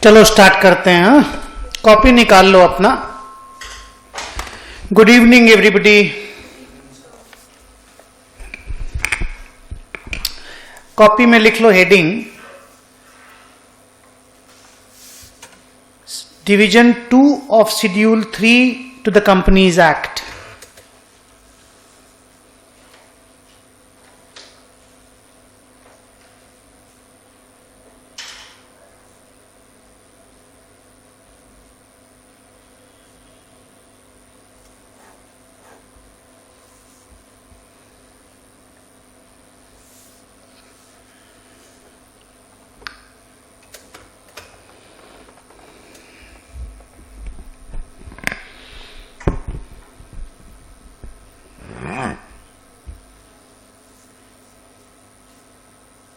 चलो स्टार्ट करते हैं। कॉपी निकाल लो अपना। Good evening everybody. कॉपी में लिख लो heading division 2 of schedule 3 to the companies act.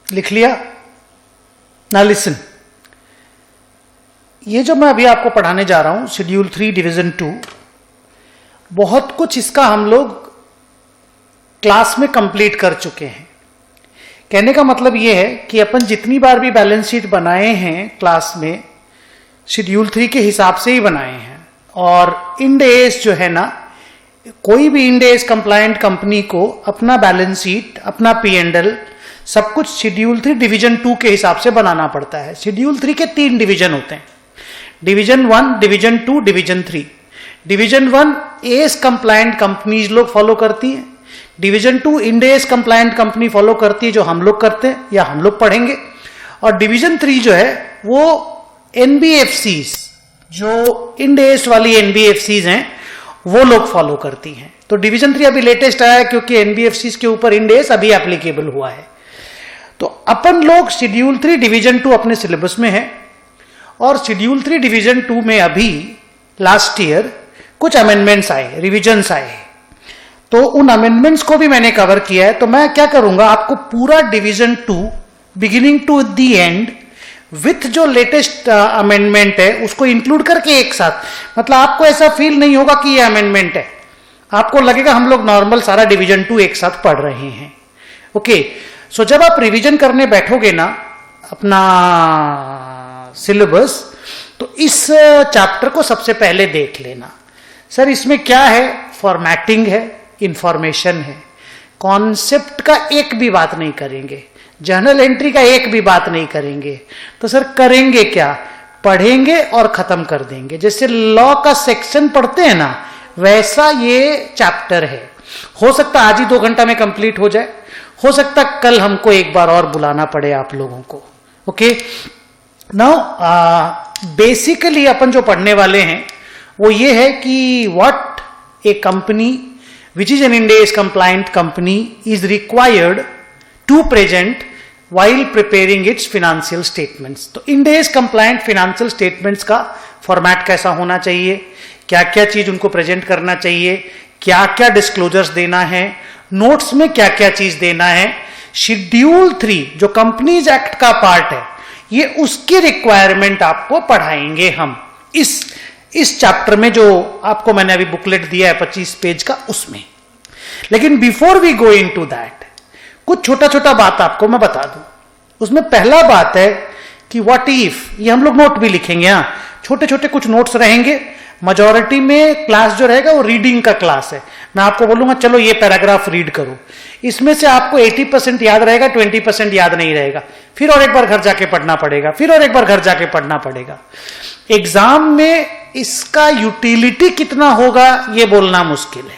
लिख लिया ना? लिसन, ये जो मैं अभी आपको पढ़ाने जा रहा हूं शेड्यूल 3 डिवीजन 2, बहुत कुछ इसका हम लोग क्लास में कंप्लीट कर चुके हैं। कहने का मतलब ये है कि अपन जितनी बार भी बैलेंस शीट बनाए हैं क्लास में शेड्यूल 3 के हिसाब से ही बनाए हैं। और इंड एस जो है ना, कोई भी इंड एस कंप्लायंट कंपनी को अपना बैलेंस शीट, अपना P&L सब कुछ शेड्यूल 3 डिवीजन 2 के हिसाब से बनाना पड़ता है। शेड्यूल 3 के 3 डिवीजन होते हैं, division 1, division 2, division 3। Division 1 S compliant companies लोग फॉलो करती हैं, division 2 end AS compliant company follow करती है जो हम लोग करते हैं या हम लोग पढ़ेंगे, और डिवीजन 3 जो है वो NBFCs, जो इंड एस वाली NBFCs हैं वो लोग फॉलो करती हैं। तो डिवीजन 3 अभी लेटेस्ट आया है क्योंकि NBFCs के ऊपर इंड एस अभी एप्लीकेबल हुआ है। तो अपन लोग शेड्यूल 3 डिवीजन 2 अपने सिलेबस में है, और शेड्यूल 3 डिवीजन 2 में अभी लास्ट ईयर कुछ अमेंडमेंट्स आए, रिविजन्स आए, तो उन अमेंडमेंट्स को भी मैंने कवर किया है। तो मैं क्या करूंगा, आपको पूरा division 2 beginning to the end with जो लेटेस्ट अमेंडमेंट है उसको इंक्लूड करके एक साथ, मतलब आपको ऐसा फील नहीं होगा कि ये अमेंडमेंट है, आपको लगेगा हम लोग नॉर्मल सारा डिवीजन 2 एक साथ पढ़ रहे हैं। ओके, सो जब आप रिवीजन करने बैठोगे ना अपना सिलेबस, तो इस चैप्टर को सबसे पहले देख लेना। सर इसमें क्या है? फॉर्मेटिंग है, इंफॉर्मेशन है, कॉन्सेप्ट का एक भी बात नहीं करेंगे, जर्नल एंट्री का एक भी बात नहीं करेंगे। तो सर करेंगे क्या? पढ़ेंगे और खत्म कर देंगे। जैसे लॉ का सेक्शन पढ़ते हैं ना, वैसा ये चैप्टर है। हो सकता आज ही 2 घंटा में कंप्लीट हो जाए, हो सकता कल हमको एक बार और बुलाना पड़े आप लोगों को। ओके, नाउ बेसिकली अपन जो पढ़ने वाले हैं वो ये है कि what a company which is an Ind AS compliant company is required to present while preparing its financial statements। तो Ind AS compliant financial statements का फॉर्मेट कैसा होना चाहिए, क्या क्या चीज उनको प्रेजेंट करना चाहिए, क्या क्या डिस्क्लोजर्स देना है, नोट्स में क्या क्या चीज देना है। शेड्यूल 3 जो कंपनीज एक्ट का पार्ट है, ये उसकी रिक्वायरमेंट आपको पढ़ाएंगे हम इस चैप्टर में जो आपको मैंने अभी बुकलेट दिया है 25 पेज का, उसमें। लेकिन before we go into that, कुछ छोटा छोटा बात आपको मैं बता दूं। उसमें पहला बात है कि व्हाट इफ, ये हम लोग नोट भी लिखेंगे। हाँ, छोटे छोटे कुछ नोट्स रहेंगे। मेजॉरिटी में क्लास जो रहेगा वो रीडिंग का क्लास है। मैं आपको बोलूंगा चलो ये पैराग्राफ रीड करो, इसमें से आपको 80% याद रहेगा, 20% याद नहीं रहेगा, फिर और एक बार घर जाके पढ़ना पड़ेगा, फिर और एक बार घर जाके पढ़ना पड़ेगा। एग्जाम में इसका यूटिलिटी कितना होगा ये बोलना मुश्किल है,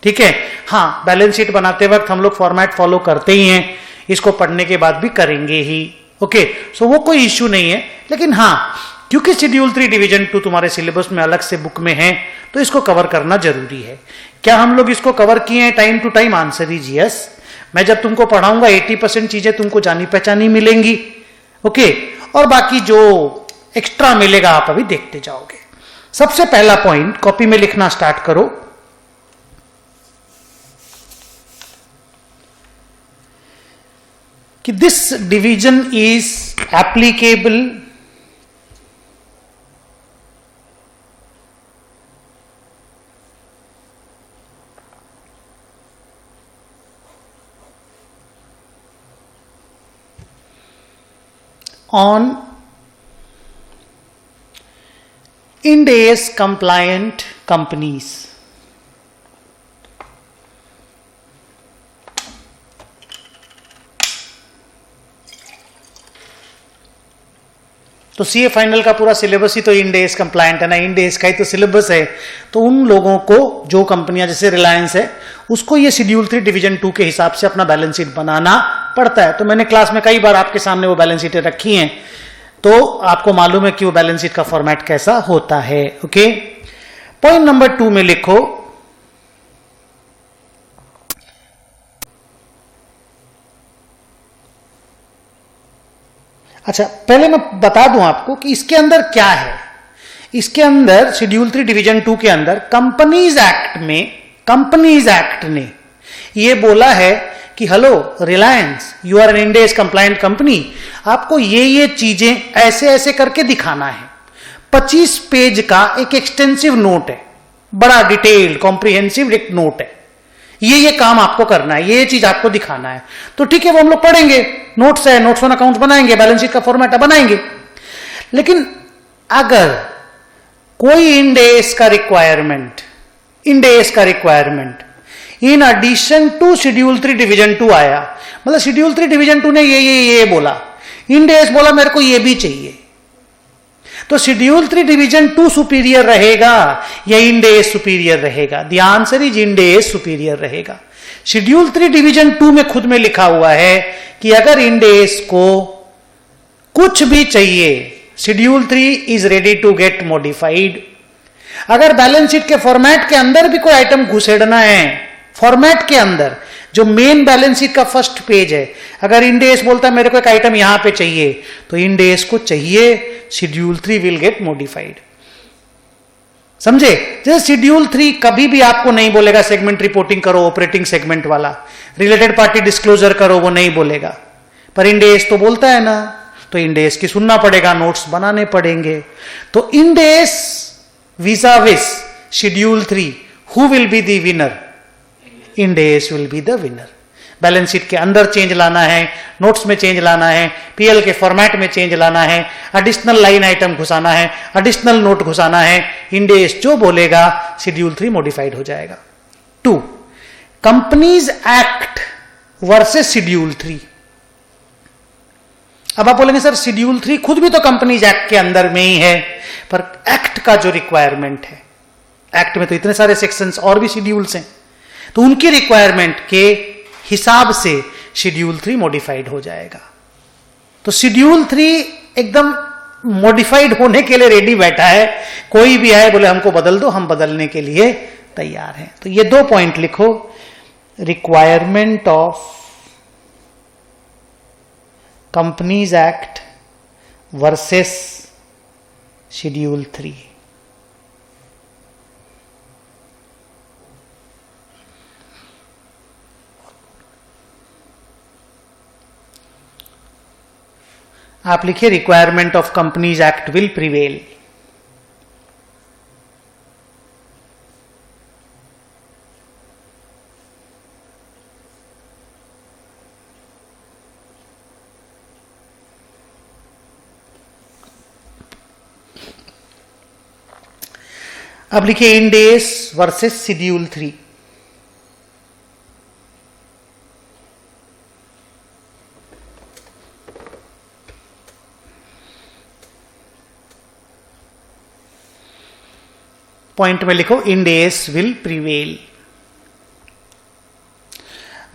ठीक है। हाँ, बैलेंस शीट बनाते वक्त हम लोग फॉर्मेट फॉलो करते ही हैं, इसको पढ़ने के बाद भी करेंगे ही। ओके, सो वो कोई इश्यू नहीं है। लेकिन हाँ, क्योंकि शेड्यूल 3 डिवीजन 2 तुम्हारे सिलेबस में अलग से बुक में है, तो इसको कवर करना जरूरी है। क्या हम लोग इसको कवर किए हैं time to time? Answer is yes. मैं जब तुमको पढ़ाऊंगा 80% चीजें तुमको जानी पहचानी मिलेंगी। ओके, और बाकी जो एक्स्ट्रा मिलेगा आप अभी देखते जाओगे। सबसे पहला पॉइंट कॉपी में लिखना स्टार्ट करो कि this division is applicable on end AS compliant companies. तो सीए फाइनल का पूरा सिलेबस ही तो इंड एस कंप्लायंट है ना, इंड एस का ही तो सिलेबस है। तो उन लोगों को, जो कंपनियां जैसे रिलायंस है, उसको ये शेड्यूल 3 डिवीजन 2 के हिसाब से अपना बैलेंस शीट बनाना पड़ता है। तो मैंने क्लास में कई बार आपके सामने वो बैलेंस शीटें रखी हैं, तो आपको मालूम है कि वो बैलेंस शीट का फॉर्मेट कैसा होता है। ओके, पॉइंट नंबर 2 में लिखो, अच्छा पहले मैं बता दूं आपको कि इसके अंदर क्या है। इसके अंदर शेड्यूल 3 डिवीजन 2 के अंदर कंपनीज एक्ट ने ये बोला है कि hello Reliance, you are an Ind AS compliant company, आपको ये चीजें ऐसे ऐसे करके दिखाना है। 25 पेज का एक एक्सटेंसिव नोट है, बड़ा डिटेल्ड कॉम्प्रिहेंसिव एक नोट है, ये काम आपको करना है, ये चीज आपको दिखाना है। तो ठीक है, वो हम लोग पढ़ेंगे, नोट्स है, नोट्स ऑन अकाउंट्स बनाएंगे, बैलेंस शीट का फॉर्मेट बनाएंगे। लेकिन अगर कोई इंड एस का requirement in addition to schedule 3 division 2 आया, मतलब शेड्यूल 3 डिवीजन 2 ने ये बोला, इंड एस बोला मेरे को ये भी चाहिए, तो शेड्यूल 3 डिवीजन 2 सुपीरियर रहेगा या इंड एस सुपीरियर रहेगा? The answer is end S superior रहेगा। शेड्यूल 3 डिवीजन 2 में खुद में लिखा हुआ है कि अगर इंड एस को कुछ भी चाहिए, schedule 3 is ready to get modified. अगर बैलेंस शीट के फॉर्मेट के अंदर भी कोई आइटम घुसेड़ना है, फॉर्मेट के अंदर जो मेन बैलेंस शीट का फर्स्ट पेज है, अगर इंड एस बोलता है मेरे को एक आइटम यहां पे चाहिए, तो इंड एस को चाहिए, शेड्यूल 3 विल गेट मॉडिफाइड। समझे? जैसे शेड्यूल 3 कभी भी आपको नहीं बोलेगा सेगमेंट रिपोर्टिंग करो, ऑपरेटिंग सेगमेंट वाला, रिलेटेड पार्टी डिस्क्लोजर करो, वो नहीं बोलेगा, पर इंड एस तो बोलता है ना, तो इंड एस की सुनना पड़ेगा, नोट्स बनाने पड़ेंगे। तो Ind S vis-a-vis schedule 3, who will be the winner? End S will be the winner. Balance sheet के अंदर चेंज लाना है, नोट्स में चेंज लाना है, पीएल के फॉर्मेट में चेंज लाना है, एडिशनल लाइन आइटम घुसाना है, एडिशनल नोट घुसाना है, इंड एस जो बोलेगा शेड्यूल 3 मॉडिफाइड हो जाएगा। 2, कंपनीज एक्ट वर्सेस शेड्यूल 3। अब आप बोलेंगे सर शेड्यूल 3 खुद भी तो कंपनीज एक्ट के अंदर में ही है, पर एक्ट का जो रिक्वायरमेंट है, एक्ट में तो इतने सारे सेक्शंस और भी शेड्यूल्स हैं, तो उनकी रिक्वायरमेंट के हिसाब से शेड्यूल 3 मॉडिफाइड हो जाएगा। तो शेड्यूल 3 एकदम मॉडिफाइड होने के लिए रेडी बैठा है, कोई भी आए बोले हमको बदल दो, हम बदलने के लिए तैयार हैं। तो ये 2 पॉइंट लिखो, requirement of companies act versus schedule 3। आप लिखिए requirement of companies act will prevail. अब लिखिए end S versus schedule 3। Point में लिखो इंड एस विल प्रिवेल।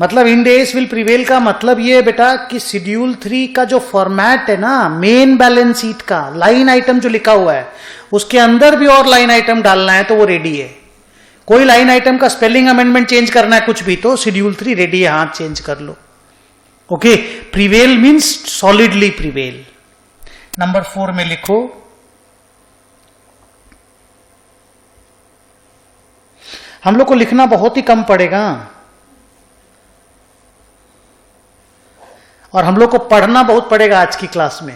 मतलब इंड एस विल प्रिवेल का मतलब ये है बेटा कि शेड्यूल 3 का जो फॉर्मेट है ना, मेन बैलेंस शीट का लाइन आइटम जो लिखा हुआ है, उसके अंदर भी और लाइन आइटम डालना है तो वो रेडी है। कोई लाइन आइटम का स्पेलिंग अमेंडमेंट चेंज करना है कुछ भी, तो शेड्यूल 3 रेडी है, हाथ चेंज कर लो। Okay, prevail means solidly prevail. Number 4 में लिखो हम लोग को लिखना बहुत ही कम पड़ेगा और हम लोग को पढ़ना बहुत पड़ेगा। आज की क्लास में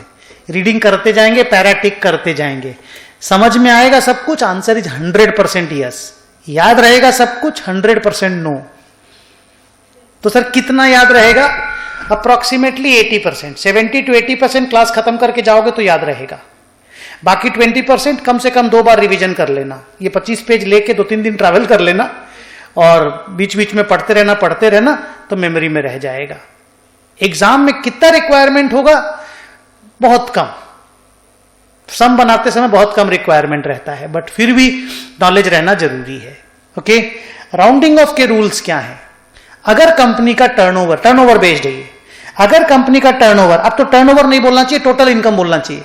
रीडिंग करते जाएंगे, पैराटिक करते जाएंगे, समझ में आएगा सब कुछ। Answer is 100% yes. याद रहेगा सब कुछ? 100% नो। तो सर कितना याद रहेगा? अप्रोक्सीमेटली 80%, 70 to 80% क्लास खत्म करके जाओगे तो याद रहेगा। बाकी 20% कम से कम 2 बार रिवीजन कर लेना। ये 25 पेज लेके 2-3 दिन ट्रैवल कर लेना और बीच बीच में पढ़ते रहना तो मेमोरी में रह जाएगा। एग्जाम में कितना रिक्वायरमेंट होगा? बहुत कम। सम बनाते समय बहुत कम रिक्वायरमेंट रहता है, बट फिर भी नॉलेज रहना जरूरी है। ओके, राउंडिंग ऑफ के रूल्स क्या है? अगर कंपनी का टर्नओवर बेस्ड है, अगर कंपनी का टर्नओवर, अब तो टर्नओवर नहीं बोलना चाहिए, टोटल इनकम बोलना चाहिए,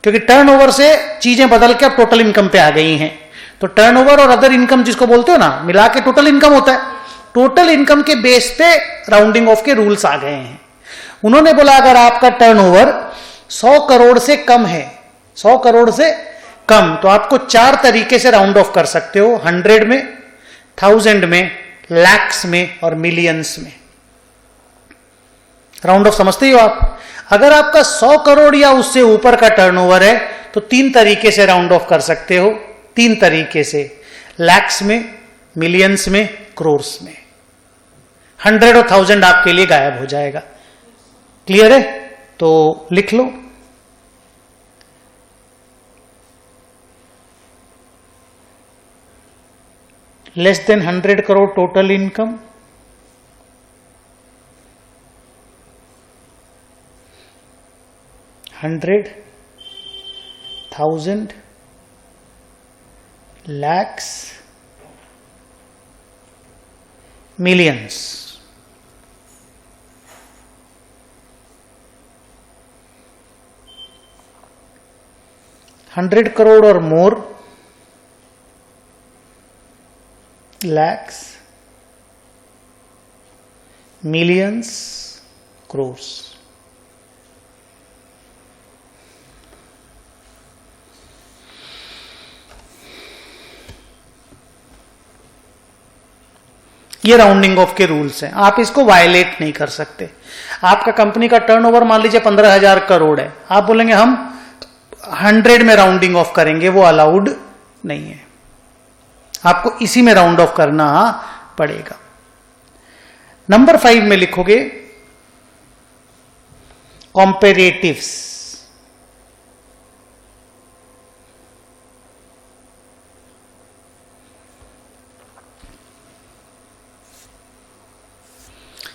क्योंकि टर्नओवर से चीजें बदल के अब टोटल इनकम पे आ गई हैं। तो टर्नओवर और अदर इनकम जिसको बोलते हो ना, मिला के टोटल इनकम होता है। टोटल इनकम के बेस पे राउंडिंग ऑफ के रूल्स आ गए हैं। उन्होंने बोला अगर आपका टर्नओवर 100 करोड़ से कम है, 100 करोड़ से कम, तो आपको 4 तरीके से राउंड ऑफ कर सकते हो, 100 में, 1000 में, लैक्स में और मिलियंस में। राउंड ऑफ समझते हो आप? अगर आपका 100 करोड़ या उससे ऊपर का टर्नओवर है तो 3 तरीके से राउंड ऑफ कर सकते हो, 3 तरीके से, लैक्स में, मिलियंस में, क्रोर्स में। 100 और 1000 आपके लिए गायब हो जाएगा। क्लियर है? तो लिख लो, less than 100 crore total income, 100, 1000, lakhs, millions। $100 crore or more, lakhs, millions, crores। ये राउंडिंग ऑफ के रूल्स हैं, आप इसको वायलेट नहीं कर सकते। आपका कंपनी का टर्नओवर मान लीजिए 15,000 करोड़ है, आप बोलेंगे हम 100 में राउंडिंग ऑफ करेंगे, वो अलाउड नहीं है, आपको इसी में राउंड ऑफ करना पड़ेगा। नंबर 5 में लिखोगे कॉम्पेरेटिव्स।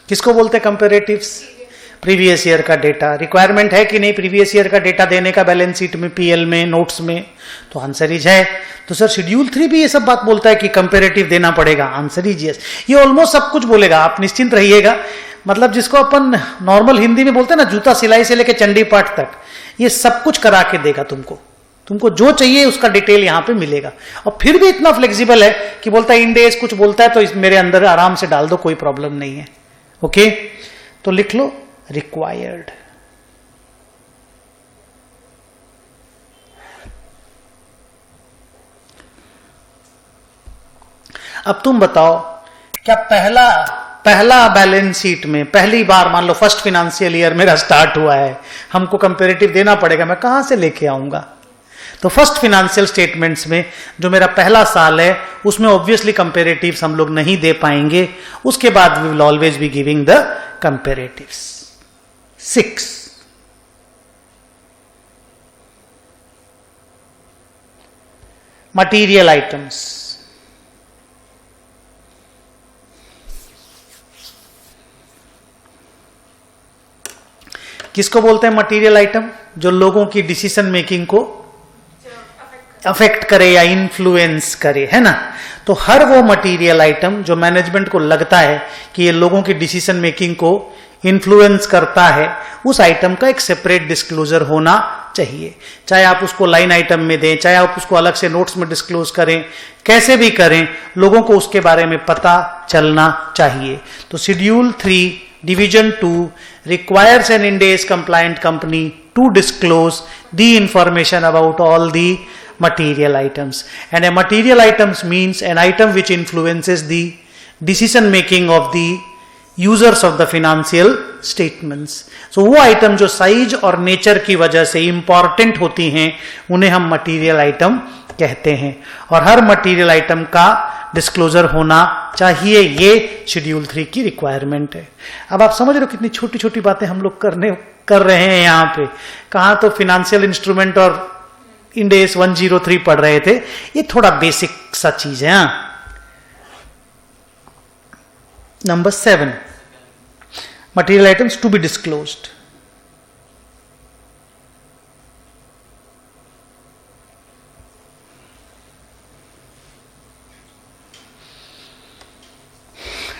किसको बोलते हैं कंपेरेटिव्स? प्रीवियस ईयर का डेटा। रिक्वायरमेंट है कि नहीं प्रीवियस ईयर का डेटा देने का बैलेंस शीट में, पीएल में, नोट्स में? तो आंसर इज है। तो सर शेड्यूल 3 भी ये सब बात बोलता है कि कंपेरेटिव देना पड़ेगा? Answer is yes. ये ऑलमोस्ट सब कुछ बोलेगा, आप निश्चिंत रहिएगा। मतलब जिसको अपन नॉर्मल हिंदी में बोलते हैं ना, जूता सिलाई से लेकर चंडी पाठ तक, ये सब कुछ करा के देगा तुमको जो चाहिए उसका डिटेल यहां पे मिलेगा। और फिर भी इतना फ्लेक्सिबल है कि बोलता है इंडेज कुछ बोलता है तो मेरे अंदर आराम से डाल दो, कोई प्रॉब्लम नहीं है। ओके, तो लिख लो रिक्वायर्ड। अब तुम बताओ, क्या पहला बैलेंस शीट में पहली बार, मान लो फर्स्ट फाइनेंशियल ईयर मेरा स्टार्ट हुआ है, हमको कंपेरेटिव देना पड़ेगा, मैं कहां से लेके आऊंगा? तो फर्स्ट फाइनेंशियल स्टेटमेंट्स में जो मेरा पहला साल है उसमें ऑब्वियसली कंपेरेटिव्स हम लोग नहीं दे पाएंगे। उसके बाद we will always be giving the comparatives. 6, material items. किसको बोलते हैं मटीरियल आइटम? जो लोगों की डिसीजन मेकिंग को अफेक्ट करे या इन्फ्लुएंस करे, है ना? तो हर वो मटेरियल आइटम जो मैनेजमेंट को लगता है कि ये लोगों की डिसीजन मेकिंग को इन्फ्लुएंस करता है, उस आइटम का एक सेपरेट डिस्क्लोजर होना चाहिए। चाहे आप उसको लाइन आइटम में दें, चाहे आप उसको अलग से नोट्स में डिस्क्लोज करें, कैसे भी करें, लोगों को उसके बारे में पता चलना चाहिए। तो schedule 3 division 2 requires an Ind AS compliant company to disclose the information about all the material items. And a material items means an item which influences the decision making of the users of the financial statements. So वो item जो size और nature की वजह से important होती हैं उन्हें हम मटेरियल आइटम कहते हैं, और हर मटेरियल आइटम का डिस्क्लोजर होना चाहिए। ये शेड्यूल 3 की रिक्वायरमेंट है। अब आप समझ रहे हो कितनी छोटी छोटी बातें हम लोग कर रहे हैं यहाँ पे। कहाँ तो फिनेंशियल इंस्ट्रूमेंट और इंड एस 103 पढ़ रहे थे, ये थोड़ा बेसिक सा चीज है। Number 7, material items to be disclosed.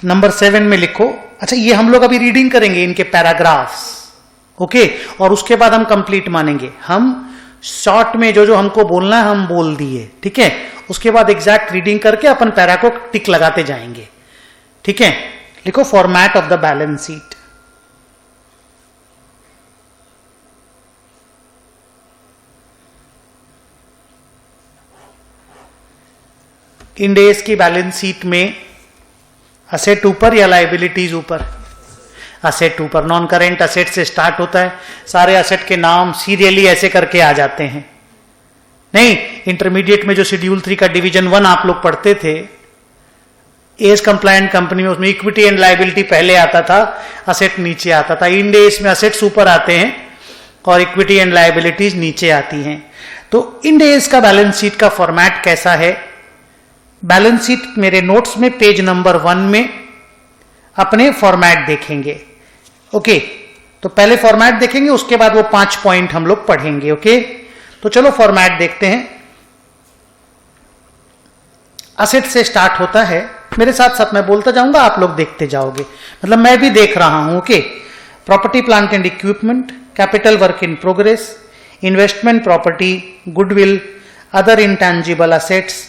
Number 7 में लिखो, अच्छा ये हम लोग अभी रीडिंग करेंगे इनके पैराग्राफ्स, ओके, और उसके बाद हम कंप्लीट मानेंगे। हम शॉर्ट में जो जो हमको बोलना है हम बोल दिए, ठीक है, उसके बाद एग्जैक्ट रीडिंग करके अपन पैरा को टिक लगाते जाएंगे, ठीक है। लिखो format of the balance sheet. End S की बैलेंस शीट में असेट ऊपर या लाइबिलिटीज ऊपर? असेट ऊपर। नॉन करेंट असेट से स्टार्ट होता है, सारे असेट के नाम सीरियली ऐसे करके आ जाते हैं। नहीं, इंटरमीडिएट में जो शेड्यूल 3 का डिवीजन 1 आप लोग पढ़ते थे एज कंप्लायंट कंपनी में, उसमें इक्विटी एंड लाइबिलिटी पहले आता था, असेट नीचे आता था। इंड एस में असेट्स ऊपर आते हैं और इक्विटी एंड लाइबिलिटीज नीचे आती हैं। तो इंड एस का बैलेंस शीट का फॉर्मेट कैसा है? बैलेंस शीट मेरे नोट्स में पेज नंबर 1 में अपने फॉर्मेट देखेंगे, ओके। तो पहले फॉर्मेट देखेंगे, उसके बाद वो 5 पॉइंट हम लोग पढ़ेंगे, ओके। तो चलो फॉर्मेट देखते हैं। असेट से स्टार्ट होता है, मेरे साथ साथ मैं बोलता जाऊंगा, आप लोग देखते जाओगे, मतलब मैं भी देख रहा हूं, okay. Property plant and equipment, capital work in progress, investment property, goodwill, other intangible assets,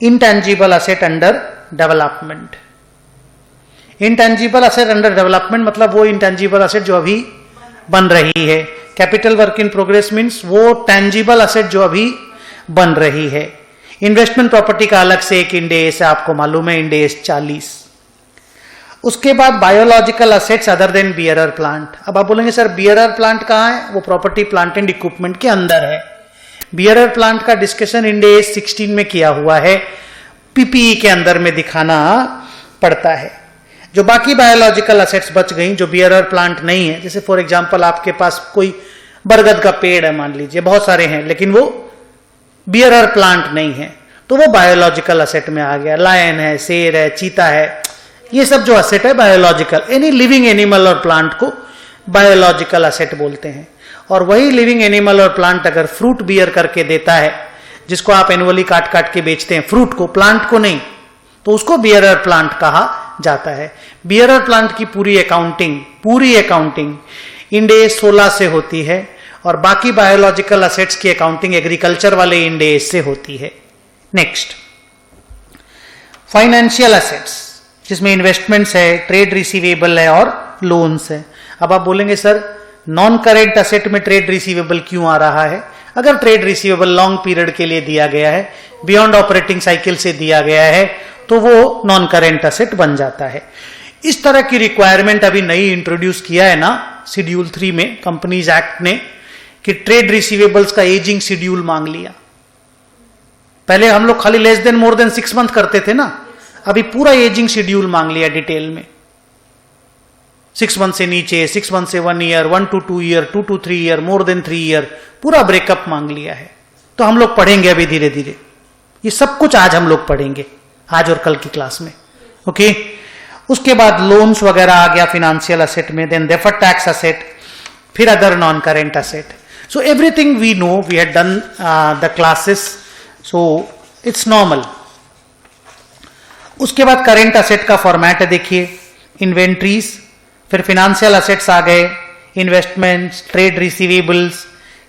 intangible asset under development. Intangible asset under development मतलब वो इंटेंजिबल असेट जो अभी बन रही है। Capital work in progress means वो टेंजिबल असेट जो अभी बन रही है। इन्वेस्टमेंट प्रॉपर्टी का अलग से एक इंड एस है, आपको मालूम है, इंड एस 40। उसके बाद biological assets other then bearer plant. अब आप बोलेंगे सर बियरर प्लांट कहाँ है? वो प्रॉपर्टी प्लांट एंड इक्विपमेंट के अंदर है। बियरर प्लांट का डिस्कशन इंड एस 16 में किया हुआ है, पीपीई के अंदर में दिखाना पड़ता है। जो बाकी बायोलॉजिकल असेट्स बच गई जो बियरर प्लांट नहीं है, जैसे फॉर एग्जांपल आपके पास कोई बरगद का पेड़ है, मान लीजिए, बहुत सारे हैं, लेकिन वो बियरर प्लांट नहीं है, तो वो बायोलॉजिकल असेट में आ गया। लायन है, शेर है, चीता है, ये सब जो असेट है बायोलॉजिकल, एनी लिविंग एनिमल और प्लांट को बायोलॉजिकल असेट बोलते हैं। और वही लिविंग एनिमल और प्लांट अगर फ्रूट बियर करके देता है, जिसको आप एनुअली काट काट के बेचते हैं, फ्रूट को, प्लांट को नहीं, तो उसको बियरर प्लांट कहा जाता है। बियरर प्लांट की पूरी अकाउंटिंग इंड एस 16 से होती है और बाकी बायोलॉजिकल असेट्स की अकाउंटिंग एग्रीकल्चर वाले इंड एस से होती है। नेक्स्ट, फाइनेंशियल असेट्स, जिसमें इन्वेस्टमेंट्स है, ट्रेड रिसीवेबल है और लोन्स है। अब आप बोलेंगे सर नॉन करेंट असेट में ट्रेड रिसीवेबल क्यों आ रहा है? अगर ट्रेड रिसीवेबल लॉन्ग पीरियड के लिए दिया गया है, बियॉन्ड ऑपरेटिंग साइकिल से दिया गया है, तो वो नॉन करेंट असेट बन जाता है। इस तरह की रिक्वायरमेंट अभी नई इंट्रोड्यूस किया है ना शेड्यूल 3 में कंपनीज एक्ट ने, कि ट्रेड रिसीवेबल्स का एजिंग शेड्यूल मांग लिया। पहले हम लोग खाली less than more than 6 month करते थे ना, अभी पूरा एजिंग शेड्यूल मांग लिया डिटेल में। 6 मंथ से नीचे, 6 मंथ से 1 year, 1 to 2 year, 2 to 3 year, more than 3 year, पूरा ब्रेकअप मांग लिया है। तो हम लोग पढ़ेंगे अभी धीरे धीरे, ये सब कुछ आज हम लोग पढ़ेंगे, आज और कल की क्लास में, ओके। उसके बाद लोन्स वगैरह आ गया फिनेंशियल असेट में, देन डेफर्ड टैक्स असेट, फिर other non current asset. So everything we know, we had done the classes, so it's normal. उसके बाद करेंट असेट का फॉर्मेट है, देखिए, इन्वेंट्रीज, फिर फिनेंशियल असेट्स आ गए, investments, trade receivables,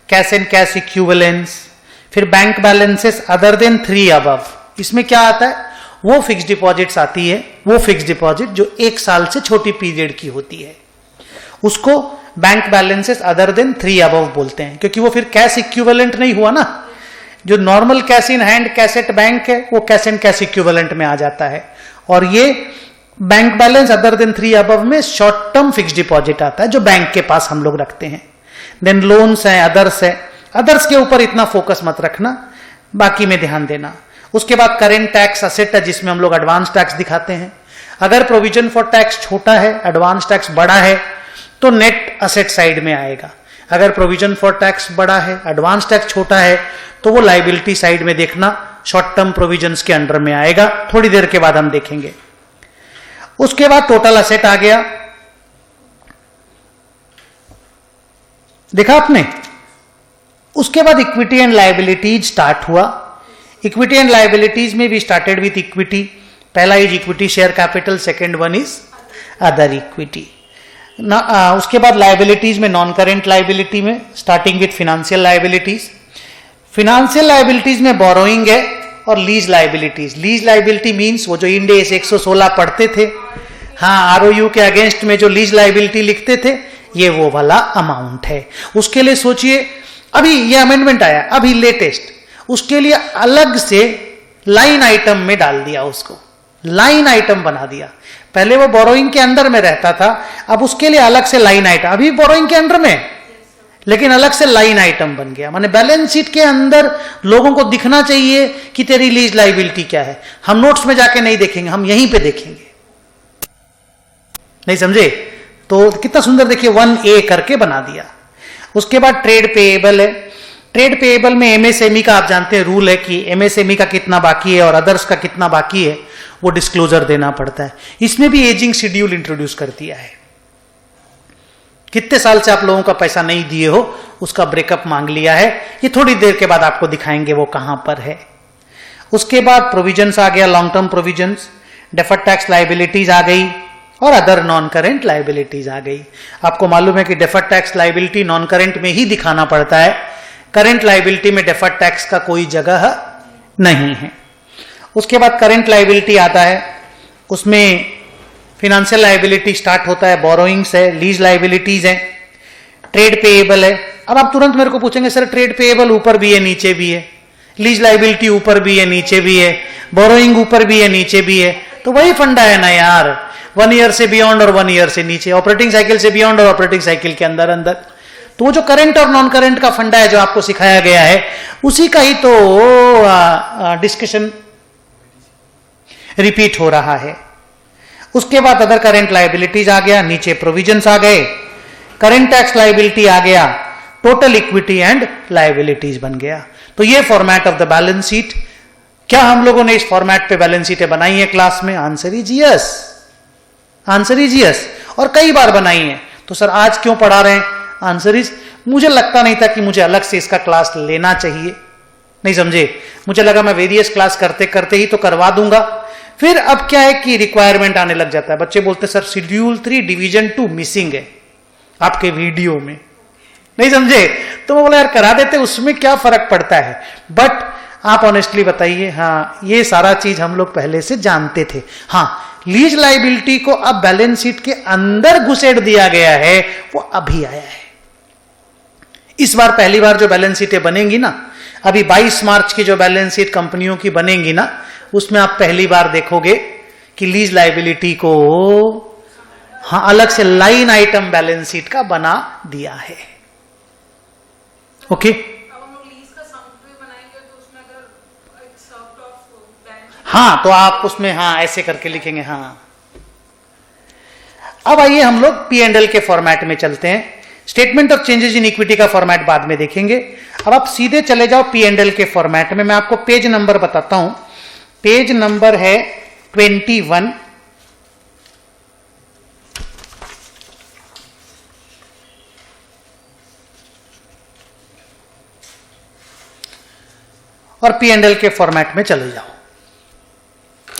cash and cash equivalents, फिर bank balances other than 3 above. इसमें क्या आता है? वो फिक्स डिपॉजिट्स आती है, वो फिक्स डिपॉजिट जो 1 साल से छोटी पीरियड की होती है, उसको bank balances other than 3 above बोलते हैं, क्योंकि वो फिर कैश इक्विवेलेंट नहीं हुआ ना। जो normal cash in hand cash at bank है, वो कैश एंड कैश इक्विवेलेंट में आ जाता है। और ये bank balance other than 3 above में शॉर्ट टर्म फिक्स डिपॉजिट आता है, जो बैंक के पास हम लोग रखते हैं। देन लोन्स है, अदर्स है, अदर्स के ऊपर इतना फोकस मत रखना, बाकी में ध्यान देना। उसके बाद करेंट टैक्स असेट है, जिसमें हम लोग एडवांस टैक्स दिखाते हैं। अगर प्रोविजन फॉर टैक्स छोटा है, एडवांस टैक्स बड़ा है, तो नेट असेट साइड में आएगा। अगर प्रोविजन फॉर टैक्स बड़ा है, एडवांस टैक्स छोटा है, तो वो लाइबिलिटी साइड में देखना शॉर्ट टर्म प्रोविजंस के अंडर में आएगा। थोड़ी देर के बाद हम देखेंगे। उसके बाद टोटल असेट आ गया, देखा आपने। उसके बाद इक्विटी एंड लायबिलिटीज स्टार्ट हुआ। इक्विटी एंड लायबिलिटीज में वी स्टार्टेड विथ इक्विटी। पहला is equity share capital, second one is other equity. उसके बाद लायबिलिटीज में नॉन करेंट लायबिलिटी में starting with financial liabilities. Financial liabilities में बोरोइंग है और lease liabilities. Lease liability means वो जो इंड एस 116 पढ़ते थे, हाँ, आरओयू के अगेंस्ट में जो लीज लायबिलिटी लिखते थे, ये वो वाला अमाउंट है। उसके लिए सोचिए, अभी ये अमेंडमेंट आया अभी लेटेस्ट, उसके लिए अलग से लाइन आइटम में डाल दिया, उसको लाइन आइटम बना दिया। पहले वो बोरोइंग के अंडर में रहता था, अब उसके लिए अलग से लाइन आइटम, अभी बोरोइंग के अंडर में लेकिन अलग से लाइन आइटम बन गया। माने बैलेंस शीट के अंदर लोगों को दिखना चाहिए कि तेरी लीज लायबिलिटी क्या है। हम नोट्स में जाके नहीं देखेंगे, हम यहीं पे देखेंगे। नहीं समझे? तो कितना सुंदर देखिए, 1A करके बना दिया। उसके बाद ट्रेड पेएबल है। ट्रेड पेएबल में एमएसएमई का आप जानते हैं रूल है कि एमएसएमई का कितना बाकी है और अदर्स का कितना बाकी है, वो डिस्क्लोजर देना पड़ता है। इसमें भी एजिंग शेड्यूल इंट्रोड्यूस कर दिया है। कितने साल से आप लोगों का पैसा नहीं दिए हो, उसका ब्रेकअप मांग लिया है। ये थोड़ी देर के बाद आपको दिखाएंगे वो कहां पर है। उसके बाद प्रोविजंस आ गया, long term provisions, deferred tax liabilities आ गई और अदर नॉन करेंट लायबिलिटीज आ गई। आपको मालूम है कि deferred tax liability non current में ही दिखाना पड़ता है, करेंट लायबिलिटी में डेफर्ड टैक्स का कोई जगह नहीं है। उसके बाद करेंट लायबिलिटी आता है, उसमें फिनेंशियल लायबिलिटी स्टार्ट होता है, बोरोइंग्स है, लीज लायबिलिटीज है, ट्रेड पेएबल है। अब आप तुरंत मेरे को पूछेंगे सर ट्रेड पेएबल ऊपर भी है नीचे भी है, लीज लायबिलिटी ऊपर भी है नीचे भी है, बोरोइंग ऊपर भी है नीचे भी है, तो वही फंडा है ना यार, 1 ईयर से बियॉन्ड और 1 ईयर से नीचे, ऑपरेटिंग साइकिल से बियॉन्ड और ऑपरेटिंग साइकिल के अंदर अंदर। तो वो जो करंट और नॉन करंट का फंडा है जो आपको सिखाया गया है, उसी का ही तो डिस्कशन रिपीट हो रहा है। उसके बाद अदर करंट लायबिलिटीज आ गया, नीचे प्रोविजंस आ गए, करंट टैक्स लायबिलिटी आ गया, टोटल इक्विटी एंड लायबिलिटीज बन गया। तो ये format of the balance sheet. क्या हम लोगों ने इस फॉर्मेट पे बैलेंस शीटें बनाई है क्लास में? Answer is yes, answer is yes, और कई बार बनाई है। तो सर आज क्यों पढ़ा रहे हैं? आंसर इज, मुझे लगता नहीं था कि मुझे अलग से इसका क्लास लेना चाहिए, नहीं समझे, मुझे लगा मैं वेरियस क्लास करते करते ही तो करवा दूंगा। फिर अब क्या है कि रिक्वायरमेंट आने लग जाता है, बच्चे बोलते सर शेड्यूल 3 डिवीजन 2 मिसिंग है आपके वीडियो में, नहीं समझे, तो मैं बोला यार करा देते, उसमें क्या फर्क पड़ता है। बट आप ऑनेस्टली बताइए, हाँ ये सारा चीज हम लोग पहले से जानते थे। हाँ, लीज लायबिलिटी को अब बैलेंस शीट के अंदर घुसेड़ दिया गया है, वो अभी आया है। इस बार पहली बार जो बैलेंस शीटें बनेंगी ना, अभी 22 मार्च की जो बैलेंस शीट कंपनियों की बनेंगी ना, उसमें आप पहली बार देखोगे कि लीज लायबिलिटी को हाँ अलग से लाइन आइटम बैलेंस शीट का बना दिया है। ओके, हाँ तो आप उसमें हाँ ऐसे करके लिखेंगे। हाँ, अब आइए हम लोग P&L के फॉर्मेट में चलते हैं। Statement of changes in equity का फॉर्मेट बाद में देखेंगे। अब आप सीधे चले जाओ P&L के फॉर्मेट में। मैं आपको पेज नंबर बताता हूं, पेज नंबर है 21। और P&L के फॉर्मेट में चले जाओ।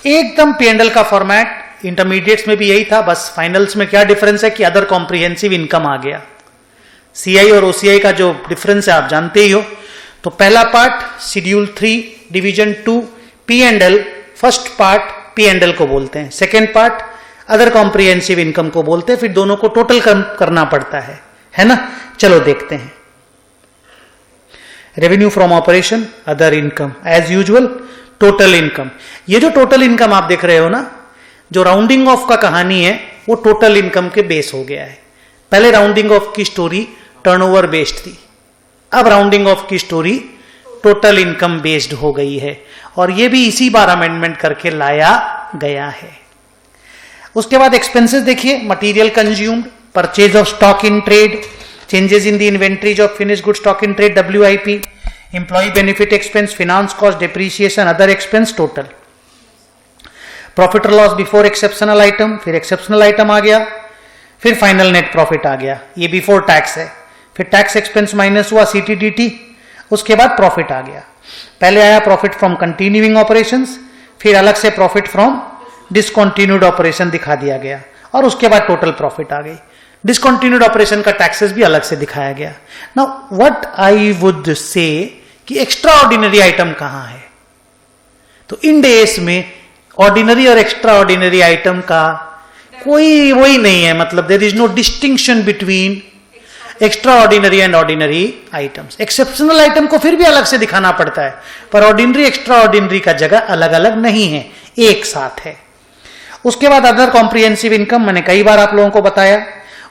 एकदम P&L का फॉर्मेट इंटरमीडिएट्स में भी यही था, बस फाइनल्स में क्या डिफरेंस है कि अदर कॉम्प्रिहेंसिव इनकम आ गया। CI और OCI का जो डिफरेंस है आप जानते ही हो। तो पहला part schedule 3 division 2 P&L, first part P&L को बोलते हैं, second part other comprehensive income को बोलते हैं। फिर दोनों को टोटल करना पड़ता है ना। चलो देखते हैं। Revenue from operation, other income, as usual total income. ये जो टोटल इनकम आप देख रहे हो ना, जो राउंडिंग ऑफ का कहानी है, वो टोटल इनकम के बेस हो गया है। पहले राउंडिंग ऑफ की स्टोरी टर्नओवर बेस्ड थी, अब राउंडिंग ऑफ की स्टोरी टोटल इनकम बेस्ड हो गई है, और ये भी इसी बार अमेंडमेंट करके लाया गया है। उसके बाद एक्सपेंसेस देखिए, material consumed, purchase of stock in trade, changes in the inventories of finish good stock in trade WIP, employ benefit expense, finance cost, depreciation, other expense, total. Profit और लॉस बिफोर एक्सेप्शनल आइटम, फिर exceptional item आ गया, फिर final net profit आ गया, ये before tax है। फिर tax expense minus हुआ CTDT, उसके बाद प्रॉफिट आ गया। पहले आया प्रॉफिट फ्रॉम कंटिन्यूइंग ऑपरेशंस, फिर अलग से प्रॉफिट फ्रॉम डिसकंटिन्यूड ऑपरेशन दिखा दिया गया, और उसके बाद टोटल प्रॉफिट आ गई। डिसकंटिन्यूड ऑपरेशन का टैक्सेस भी अलग से दिखाया गया। Now what I would say कि एक्स्ट्रा ऑर्डिनरी आइटम कहां है, तो इंड एस में ऑर्डिनरी और एक्स्ट्रा ऑर्डिनरी आइटम का कोई वही नहीं है, मतलब there is no distinction between extra ordinary and ordinary items. Exceptional item को फिर भी अलग से दिखाना पड़ता है, पर ऑर्डिनरी एक्स्ट्रा ऑर्डिनरी का जगह अलग अलग नहीं है, एक साथ है। उसके बाद अदर कॉम्प्रिहेंसिव इनकम, मैंने कई बार आप लोगों को बताया,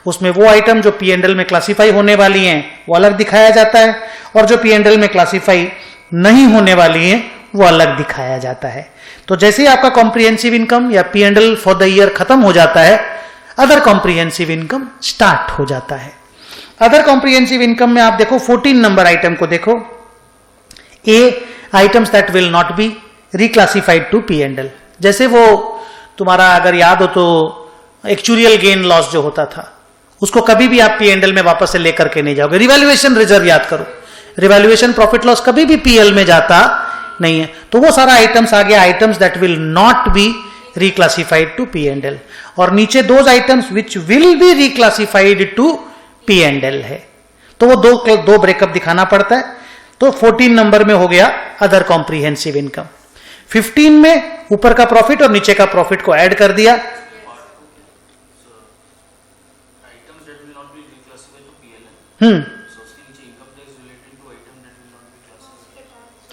उसमें वो आइटम जो P&L में क्लासिफाई होने वाली हैं वो अलग दिखाया जाता है, और जो P&L में क्लासिफाई नहीं होने वाली हैं वो अलग दिखाया जाता है। तो जैसे ही आपका कॉम्प्रिहेंसिव इनकम या P&L फॉर द ईयर खत्म हो जाता है, अदर कॉम्प्रिहेंसिव इनकम स्टार्ट हो जाता है। अदर कॉम्प्रिहेंसिव इनकम में आप देखो 14 नंबर आइटम को देखो, A items that will not be reclassified to P&L। जैसे वो तुम्हारा अगर याद हो तो एक्चुरियल गेन लॉस जो होता था, उसको कभी भी आप P&L में वापस से लेकर के नहीं जाओगे। रिवैल्यूएशन रिजर्व याद करो, रिवैल्यूएशन प्रॉफिट लॉस कभी भी PL में जाता नहीं है। तो वो सारा आइटम्स आ गया, items that will not be reclassified to P&L, और नीचे those items which will be reclassified to P&L है। तो वो दो ब्रेकअप दिखाना पड़ता है। तो 14 नंबर में हो गया अदर कॉम्प्रिहेंसिव इनकम। 15 में ऊपर का प्रॉफिट और नीचे का प्रॉफिट को ऐड कर दिया।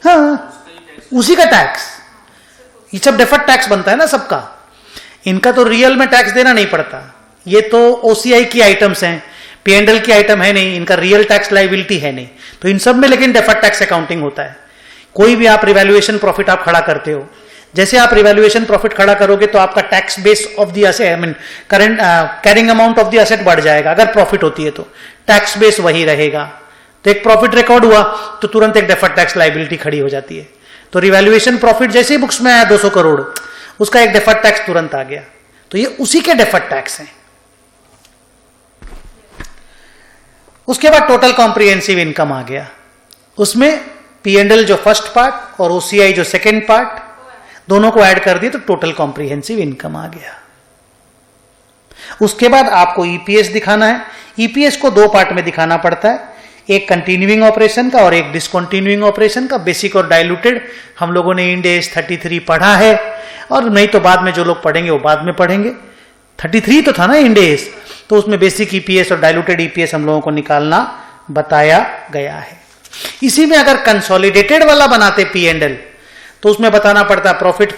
हाँ, उसी का टैक्स, ये सब डेफर्ड टैक्स बनता है ना सबका। इनका तो रियल में टैक्स देना नहीं पड़ता, ये तो OCI की आइटम्स हैं, P&L की आइटम है नहीं, इनका रियल टैक्स लाइबिलिटी है नहीं। तो इन सब में लेकिन डेफर्ड टैक्स अकाउंटिंग होता है। कोई भी आप रिवैल्यूएशन प्रॉफिट आप खड़ा करते हो, जैसे आप रिवैल्यूएशन प्रॉफिट खड़ा करोगे तो आपका tax base of the asset, I mean current carrying amount of the asset बढ़ जाएगा। अगर प्रॉफिट होती है तो टैक्स बेस वही रहेगा। तो एक प्रॉफिट रिकॉर्ड हुआ तो तुरंत एक डेफर्ड टैक्स लाइबिलिटी खड़ी हो जाती है। तो रिवैल्यूएशन प्रॉफिट जैसे ही बुक्स में आया 200 करोड़, उसका एक डेफर्ड टैक्स तुरंत आ गया। तो ये उसी के डेफर्ड टैक्स हैं। उसके बाद टोटल कॉम्प्रिहेंसिव इनकम आ गया, उसमें P&L जो फर्स्ट पार्ट और OCI जो सेकेंड पार्ट, दोनों को ऐड कर दिए तो टोटल कॉम्प्रिहेंसिव इनकम आ गया। उसके बाद आपको EPS दिखाना है। EPS को दो पार्ट में दिखाना पड़ता है, एक कंटिन्यूइंग ऑपरेशन का और एक डिसकंटिन्यूइंग ऑपरेशन का। बेसिक और डाइल्यूटेड हम लोगों ने इंड AS 33 पढ़ा है, और नहीं तो बाद में जो लोग पढ़ेंगे वो बाद में पढ़ेंगे। 33 तो था ना इंड AS, तो उसमें बेसिक EPS और डाइल्यूटेड EPS हम लोगों को निकालना बताया गया है। इसी में अगर कंसोलिडेटेड वाला बनाते P&L तो उसमें बताना पड़ता है प्रॉफिट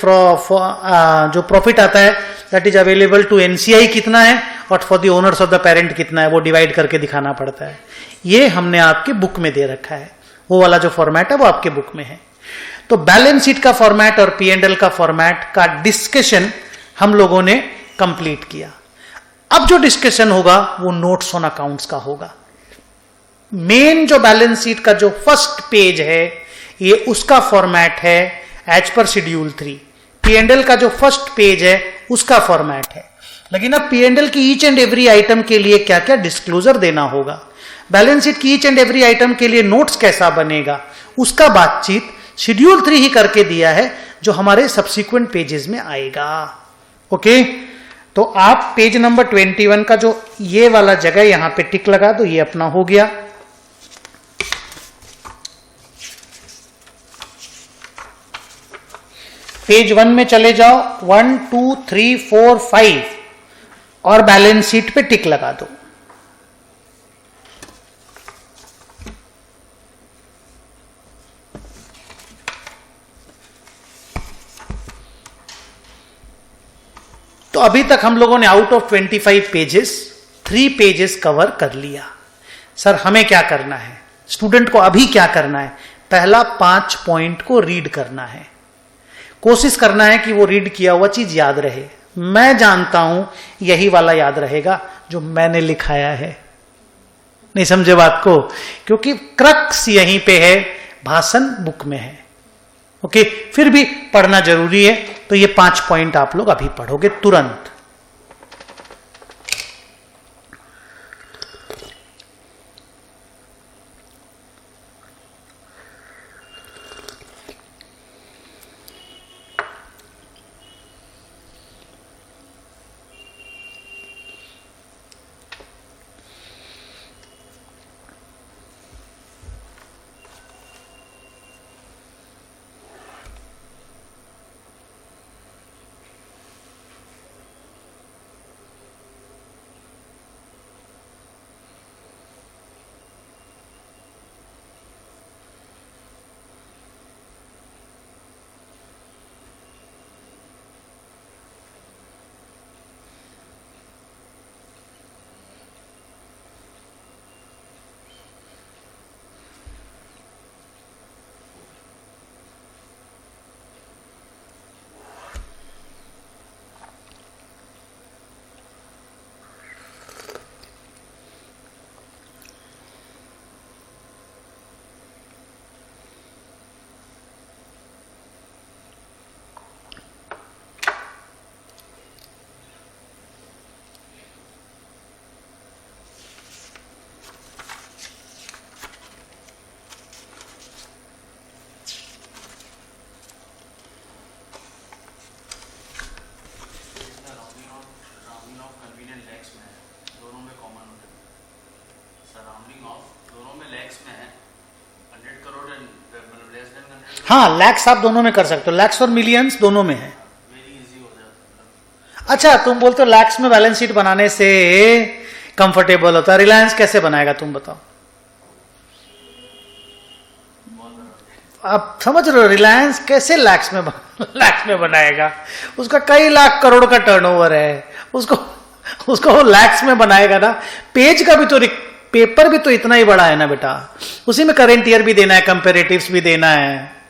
जो प्रॉफिट आता है that is available to NCI कितना है और for the owners of the parent कितना है, वो डिवाइड करके दिखाना पड़ता है। ये हमने आपके बुक में दे रखा है, वो वाला जो फॉर्मेट है वो आपके बुक में है। तो बैलेंस शीट का फॉर्मेट और P&L का फॉर्मेट का डिस्कशन हम लोगों ने कंप्लीट किया। अब जो डिस्कशन होगा वो नोट्स ऑन अकाउंट्स का होगा। मेन जो बैलेंस शीट का जो फर्स्ट पेज है ये उसका फॉर्मेट है एज पर शेड्यूल 3। P&L का जो फर्स्ट पेज है उसका फॉर्मेट है। लेकिन अब P&L की ईच एंड एवरी आइटम के लिए क्या क्या डिस्क्लोजर देना होगा, बैलेंस शीट की ईच एंड एवरी आइटम के लिए नोट्स कैसा बनेगा, उसका बातचीत शेड्यूल 3 ही करके दिया है, जो हमारे सब्सिक्वेंट पेजेस में आएगा। ओके, तो आप पेज नंबर 21 का जो ये वाला जगह यहां पे टिक लगा दो, ये अपना हो गया। पेज 1 में चले जाओ, 1 2 3 4 5 और बैलेंस शीट पे टिक लगा दो। तो अभी तक हम लोगों ने out of 25 pages 3 pages cover कर लिया। सर हमें क्या करना है, स्टूडेंट को अभी क्या करना है, पहला 5 पॉइंट को रीड करना है। कोशिश करना है कि वो रीड किया हुआ चीज याद रहे। मैं जानता हूं यही वाला याद रहेगा जो मैंने लिखाया है। नहीं समझे बात को? क्योंकि क्रक्स यहीं पे है, भाषण बुक में है। ओके, फिर भी पढ़ना जरूरी है। तो ये 5 पॉइंट आप लोग अभी पढ़ोगे तुरंत। हाँ, लैक्स आप दोनों में कर सकते हो, लैक्स और मिलियंस दोनों में है। अच्छा, तुम बोलते हो लैक्स में बैलेंस शीट बनाने से कंफर्टेबल होता है, रिलायंस कैसे बनाएगा तुम बताओ? आप समझ रहे हो रिलायंस कैसे लैक्स में बनाएगा? उसका कई लाख करोड़ का टर्नओवर है, उसको वो लैक्स में बनाएगा ना। पेज का भी तो, पेपर भी तो इतना ही बड़ा है ना बेटा, उसी में करेंट ईयर भी देना है, कंपेरेटिव्स भी देना है,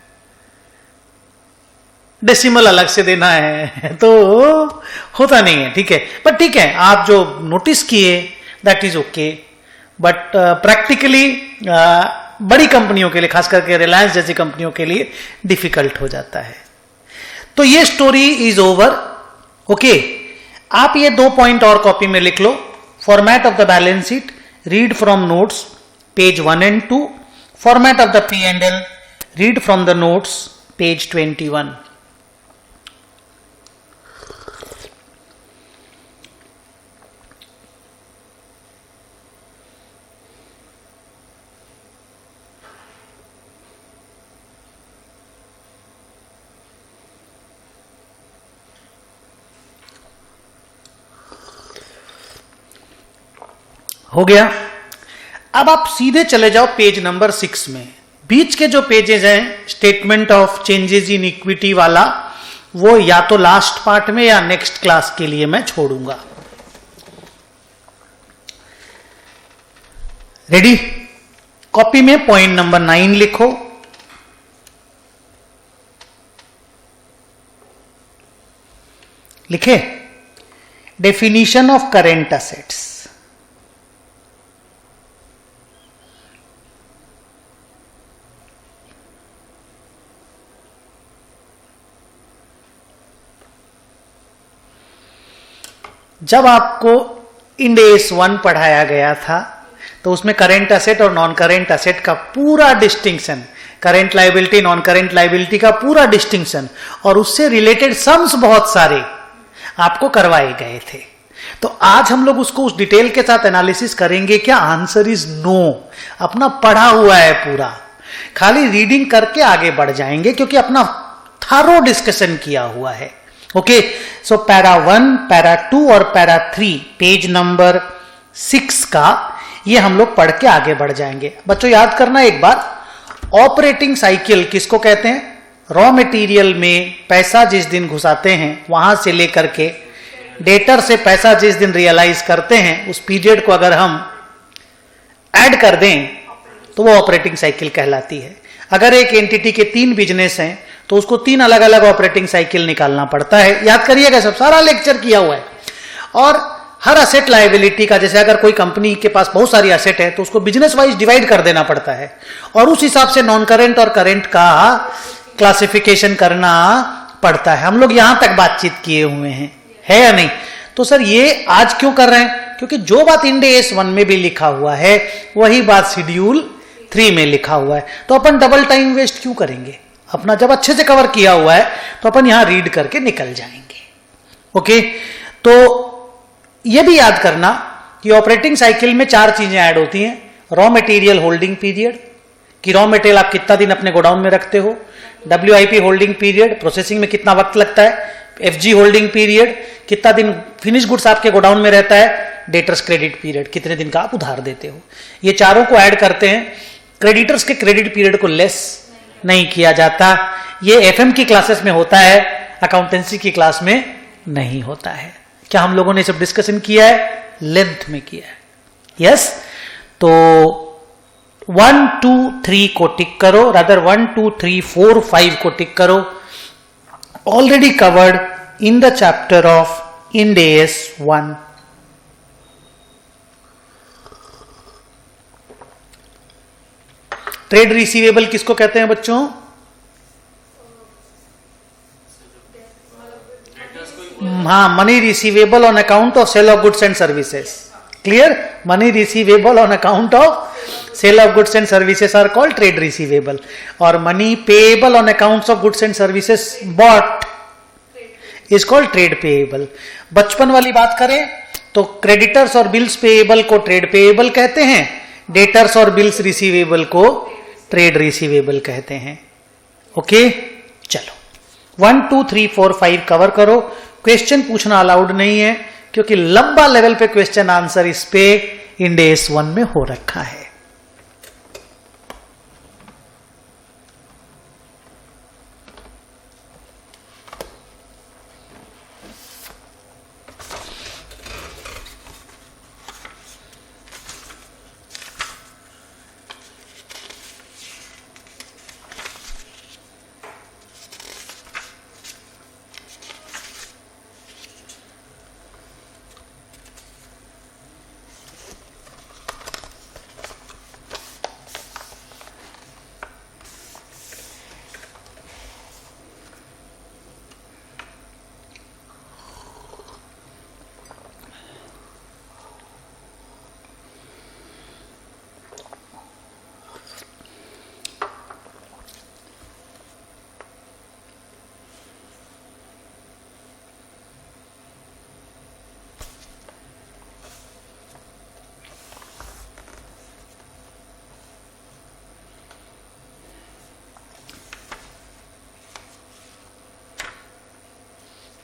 डेसिमल अलग से देना है, तो होता नहीं है। ठीक है, पर ठीक है, आप जो नोटिस किए that is okay, but practically बड़ी कंपनियों के लिए, खास करके रिलायंस जैसी कंपनियों के लिए डिफिकल्ट हो जाता है। तो ये स्टोरी इज ओवर। ओके, आप ये 2 पॉइंट और कॉपी में लिख लो। Format of the balance sheet, read from notes page 1 and 2। Format of the P&L, read from the notes page 21। हो गया। अब आप सीधे चले जाओ पेज नंबर 6 में। बीच के जो पेजेस हैं statement of changes in equity वाला, वो या तो लास्ट पार्ट में या नेक्स्ट क्लास के लिए मैं छोड़ूंगा। रेडी? कॉपी में पॉइंट नंबर 9 लिखो। लिखे? Definition of current assets. जब आपको इंड AS 1 पढ़ाया गया था तो उसमें करेंट असेट और नॉन करेंट असेट का पूरा distinction, current liability non current liability का पूरा डिस्टिंक्शन और उससे रिलेटेड सम्स बहुत सारे आपको करवाए गए थे। तो आज हम लोग उसको उस डिटेल के साथ एनालिसिस करेंगे क्या? Answer is no. अपना पढ़ा हुआ है पूरा, खाली रीडिंग करके आगे बढ़ जाएंगे क्योंकि अपना थारो डिस्कशन किया हुआ है। ओके, सो पैरा 1, पैरा 2 और पैरा 3 पेज नंबर 6 का ये हम लोग पढ़ के आगे बढ़ जाएंगे। बच्चों याद करना एक बार, ऑपरेटिंग साइकिल किसको कहते हैं? रॉ मटेरियल में पैसा जिस दिन घुसाते हैं वहां से लेकर के डेटर से पैसा जिस दिन रियलाइज करते हैं, उस पीरियड को अगर हम ऐड कर दें तो वो ऑपरेटिंग साइकिल कहलाती है। अगर एक एंटिटी के 3 बिजनेस हैं तो उसको 3 अलग अलग ऑपरेटिंग साइकिल निकालना पड़ता है। याद करिएगा, सब सारा लेक्चर किया हुआ है। और हर असेट लायबिलिटी का, जैसे अगर कोई कंपनी के पास बहुत सारी असेट है तो उसको बिजनेस वाइज डिवाइड कर देना पड़ता है और उस हिसाब से नॉन करेंट और करेंट का क्लासिफिकेशन करना पड़ता है। हम लोग यहां तक बातचीत किए हुए हैं, है या नहीं? तो सर ये आज क्यों कर रहे हैं? क्योंकि जो बात इंड AS 1 में भी लिखा हुआ है वही बात शेड्यूल 3 में लिखा हुआ है, तो अपन डबल टाइम वेस्ट क्यों करेंगे? अपना जब अच्छे से कवर किया हुआ है तो अपन यहां रीड करके निकल जाएंगे। ओके, तो यह भी याद करना कि ऑपरेटिंग साइकिल में 4 चीजें ऐड होती हैं। रॉ मटेरियल होल्डिंग पीरियड, कि रॉ मटेरियल आप कितना दिन अपने गोडाउन में रखते हो। WIP होल्डिंग पीरियड, प्रोसेसिंग में कितना वक्त लगता है। FG होल्डिंग पीरियड, कितना दिन फिनिश गुड्स आपके गोडाउन में रहता है। डेटर्स क्रेडिट पीरियड, कितने दिन का आप उधार देते हो। ये चारों को ऐड करते हैं। क्रेडिटर्स के क्रेडिट पीरियड को लेस नहीं किया जाता। ये FM की क्लासेस में होता है, अकाउंटेंसी की क्लास में नहीं होता है। क्या हम लोगों ने सब डिस्कशन किया है? लेंथ में किया है। यस, तो 1 2 3 को टिक करो, रादर 1 2 3 4 5 को टिक करो। Already covered in the chapter of Ind AS 1। Trade receivable किसको कहते हैं बच्चों? हाँ, money receivable on account of sale of goods and services. Clear? Money receivable on account of sale of goods and services are called trade receivable, और money payable on accounts of goods and services bought is called trade payable. बचपन वाली बात करें तो creditors और bills payable को trade payable कहते हैं, डेटर्स और बिल्स रिसीवेबल को ट्रेड रिसीवेबल कहते हैं। ओके, चलो 1 2 3 4 5 कवर करो। क्वेश्चन पूछना अलाउड नहीं है क्योंकि लंबा लेवल पे क्वेश्चन आंसर इस पे इंड AS 1 में हो रखा है।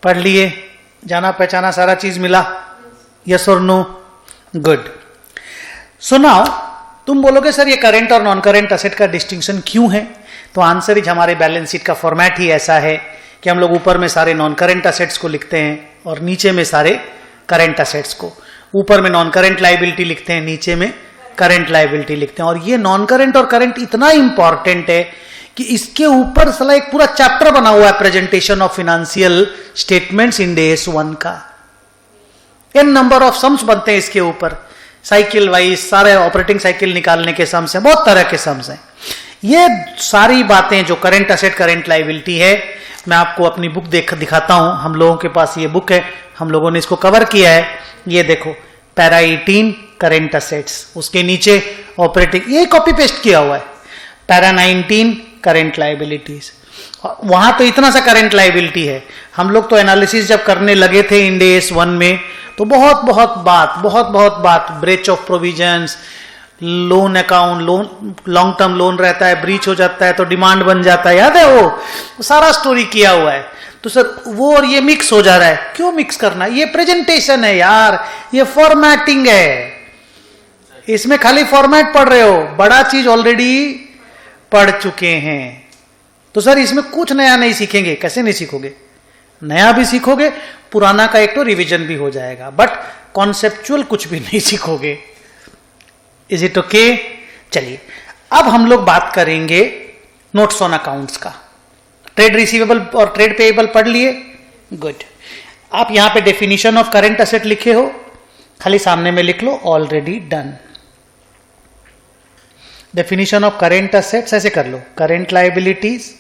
पढ़ लिए? जाना पहचाना सारा चीज मिला? यस और नो? गुड। सो नाउ तुम बोलोगे सर ये करेंट और नॉन करेंट असेट का डिस्टिंक्शन क्यों है? तो आंसर इज हमारे बैलेंस शीट का फॉर्मेट ही ऐसा है कि हम लोग ऊपर में सारे नॉन करेंट असेट्स को लिखते हैं और नीचे में सारे करेंट असेट्स को। ऊपर में नॉन करेंट लायबिलिटी लिखते हैं, नीचे में करेंट लायबिलिटी लिखते हैं। और ये नॉन करेंट और करेंट इतना इंपॉर्टेंट है कि इसके ऊपर साला एक पूरा चैप्टर बना हुआ है, presentation of financial statements Ind AS 1 का। n नंबर ऑफ सम्स बनते हैं इसके ऊपर, साइकिल वाइज सारे ऑपरेटिंग साइकिल निकालने के सम्स हैं, बहुत तरह के सम्स हैं। ये सारी बातें जो करेंट असेट करेंट लायबिलिटी है, मैं आपको अपनी बुक दिखाता हूं। हम लोगों के पास ये बुक है, हम लोगों ने इसको कवर किया है। ये देखो, पैरा 18 करेंट असेट्स, उसके नीचे ऑपरेटिंग, ये कॉपी पेस्ट किया हुआ है। पैरा 19 करेंट लायबिलिटीज, वहां तो इतना सा करेंट लायबिलिटी है। हम लोग तो एनालिसिस जब करने लगे थे इंड AS 1 में तो बहुत बहुत बात breach of provisions, loan account, loan long term loan रहता है, ब्रीच हो जाता है तो डिमांड बन जाता है, याद है? वो सारा स्टोरी किया हुआ है। तो सर वो और ये मिक्स हो जा रहा है, क्यों मिक्स करना? ये प्रेजेंटेशन है यार, ये फॉर्मेटिंग है, इसमें खाली फॉर्मेट पढ़ रहे हो, बड़ा चीज ऑलरेडी पढ़ चुके हैं। तो सर इसमें कुछ नया नहीं सीखेंगे। कैसे नहीं सीखोगे? नया भी सीखोगे, पुराना का एक तो रिवीजन भी हो जाएगा, बट कॉन्सेप्चुअल कुछ भी नहीं सीखोगे। Is it okay? चलिए अब हम लोग बात करेंगे नोट्स ऑन अकाउंट्स का। ट्रेड रिसीवेबल और ट्रेड पेएबल पढ़ लिए? गुड। आप यहां पे डेफिनेशन ऑफ करेंट असेट लिखे हो, खाली सामने में लिख लो already done. Definition of current assets ऐसे कर लो, current liabilities,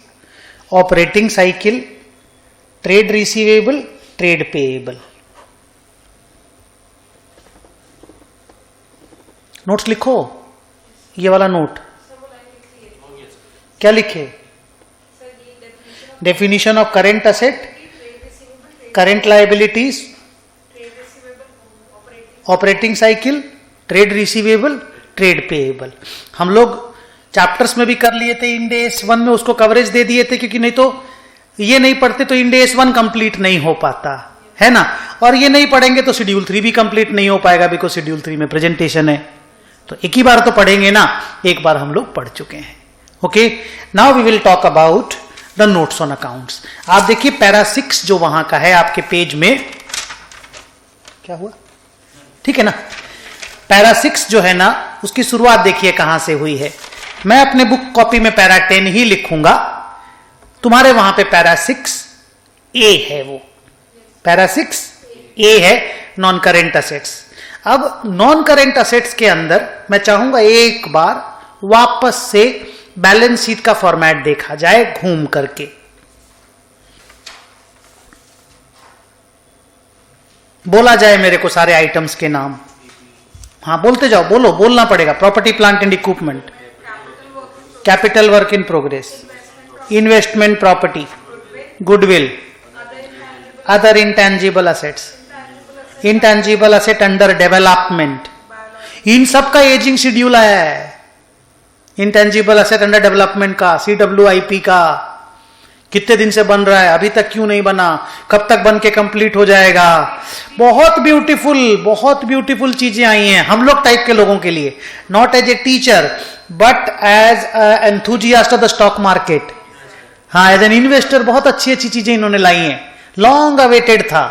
operating cycle, trade receivable, trade payable. Notes लिखो, ये वाला नोट क्या लिखे? Definition of current asset, current liabilities, operating cycle, trade receivable, trade payable. हम लोग चैप्टर्स में भी कर लिए थे, इंड एस 1 में उसको कवरेज दे दिए थे, क्योंकि नहीं तो ये नहीं पढ़ते तो इंड एस 1 कंप्लीट नहीं हो पाता है ना, और ये नहीं पढ़ेंगे तो शेड्यूल 3 भी कंप्लीट नहीं हो पाएगा, बिकॉज शेड्यूल 3 में प्रेजेंटेशन है। तो एक ही बार तो पढ़ेंगे ना, एक बार हम लोग पढ़ चुके हैं। Okay, now we will talk about the notes on accounts. आप देखिए पैरा 6 जो वहां का है आपके पेज में, क्या हुआ, ठीक है ना, पैरा 6 जो है ना उसकी शुरुआत देखिए कहां से हुई है। मैं अपने बुक कॉपी में पैरा 10 ही लिखूंगा, तुम्हारे वहां पे पैरा 6 ए है, वो पैरा 6 ए है, नॉन करेंट असेट्स। अब नॉन करेंट असेट्स के अंदर मैं चाहूंगा एक बार वापस से बैलेंस शीट का फॉर्मेट देखा जाए घूम करके। बोला जाए मेरे को सारे आइटम्स के नाम, हाँ बोलते जाओ, बोलो, बोलना पड़ेगा। Property plant and equipment, capital work in progress, investment property, goodwill, other intangible assets, intangible asset under development, इन सब का एजिंग शेड्यूल आया है। इंटेंजिबल असेट अंडर डेवलपमेंट का, CWIP का कितने दिन से बन रहा है, अभी तक क्यों नहीं बना, कब तक बन के कंप्लीट हो जाएगा। बहुत ब्यूटीफुल चीजें आई हैं हम लोग टाइप के लोगों के लिए, not as a teacher but as enthusiast of the stock market. हाँ, एज एन इन्वेस्टर बहुत अच्छी चीजें इन्होंने लाई हैं, लॉन्ग अवेटेड था।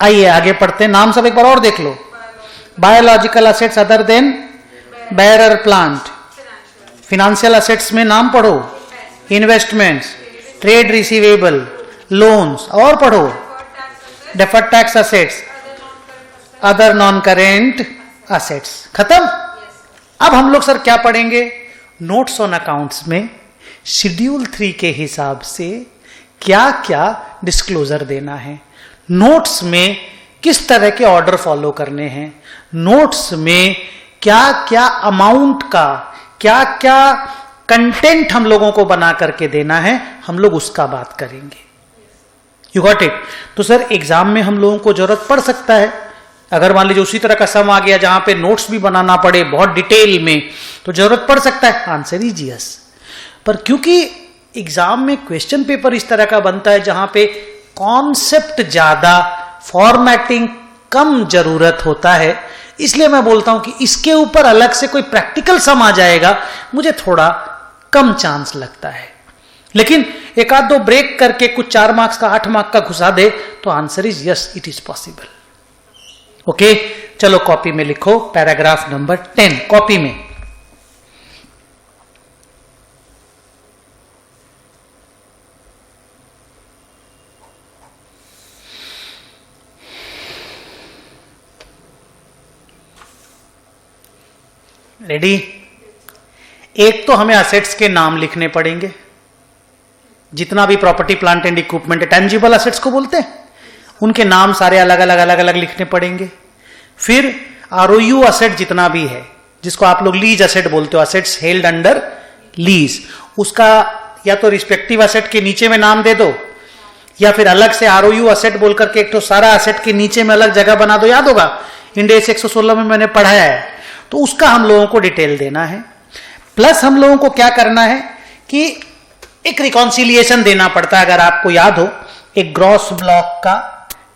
आइए आगे पढ़ते हैं, नाम सब एक बार और देख लो। Biological assets other than bearer plant, financial assets में नाम पढ़ो, इन्वेस्टमेंट्स, ट्रेड रिसीवेबल, लोन्स, और पढ़ो deferred tax assets, other non current assets. खत्म। अब हम लोग सर क्या पढ़ेंगे, नोट्स ऑन अकाउंट्स में शेड्यूल 3 के हिसाब से क्या क्या डिस्क्लोजर देना है, नोट्स में किस तरह के ऑर्डर फॉलो करने हैं, नोट्स में क्या क्या अमाउंट का, क्या क्या कंटेंट हम लोगों को बना करके देना है, हम लोग उसका बात करेंगे। You got it. तो सर एग्जाम में हम लोगों को जरूरत पड़ सकता है, अगर मान लीजिए उसी तरह का सम आ गया जहां पे नोट्स भी बनाना पड़े बहुत डिटेल में, तो जरूरत पड़ सकता है। Answer is yes. पर क्योंकि एग्जाम में क्वेश्चन पेपर इस तरह का बनता है जहां पे कॉन्सेप्ट ज्यादा, फॉर्मेटिंग कम जरूरत होता है, इसलिए मैं बोलता हूं कि इसके ऊपर अलग से कोई प्रैक्टिकल सम आ जाएगा, मुझे थोड़ा कम चांस लगता है। लेकिन एक आध दो ब्रेक करके कुछ 4 मार्क्स का 8 मार्क्स का घुसा दे तो answer is yes, it is possible. Okay, चलो कॉपी में लिखो पैराग्राफ नंबर 10, कॉपी में। रेडी। एक तो हमें असेट्स के नाम लिखने पड़ेंगे, जितना भी property plant and equipment tangible assets को बोलते हैं, उनके नाम सारे अलग अलग लिखने पड़ेंगे। फिर ROU असेट जितना भी है, जिसको आप लोग लीज असेट बोलते हो, असेट्स हेल्ड अंडर लीज, उसका या तो रिस्पेक्टिव असेट के नीचे में नाम दे दो, या फिर अलग से ROU असेट बोल करके एक तो सारा असेट के नीचे में अलग जगह बना दो। याद होगा इंड AS 116 में मैंने पढ़ाया है, तो उसका हम लोगों को डिटेल देना है। प्लस हम लोगों को क्या करना है कि एक रिकॉन्सिलिएशन देना पड़ता है, अगर आपको याद हो, एक ग्रॉस ब्लॉक का,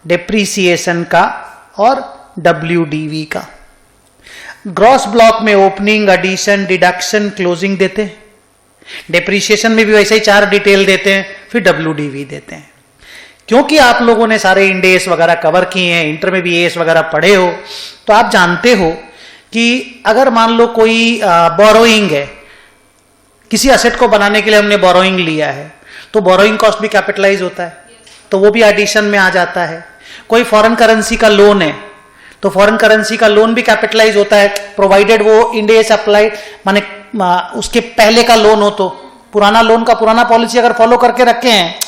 डेप्रीसिएशन का और WDV का। ग्रॉस ब्लॉक में ओपनिंग, एडिशन, डिडक्शन, क्लोजिंग देते हैं, डेप्रीसिएशन में भी वैसे ही 4 डिटेल देते हैं, फिर WDV देते हैं। क्योंकि आप लोगों ने सारे इंड AS वगैरह कवर किए हैं, इंटर में भी AS वगैरह पढ़े हो, तो आप जानते हो कि अगर मान लो कोई बोरोइंग है, किसी असेट को बनाने के लिए हमने बोरोइंग लिया है, तो बोरोइंग कॉस्ट भी कैपिटलाइज होता है, तो वो भी एडिशन में आ जाता है। कोई फॉरेन करेंसी का लोन है तो फॉरेन करेंसी का लोन भी कैपिटलाइज होता है, प्रोवाइडेड वो इंड एस अप्लाई माने उसके पहले का लोन हो तो। पुराना लोन का पुराना पॉलिसी अगर फॉलो करके रखे हैं,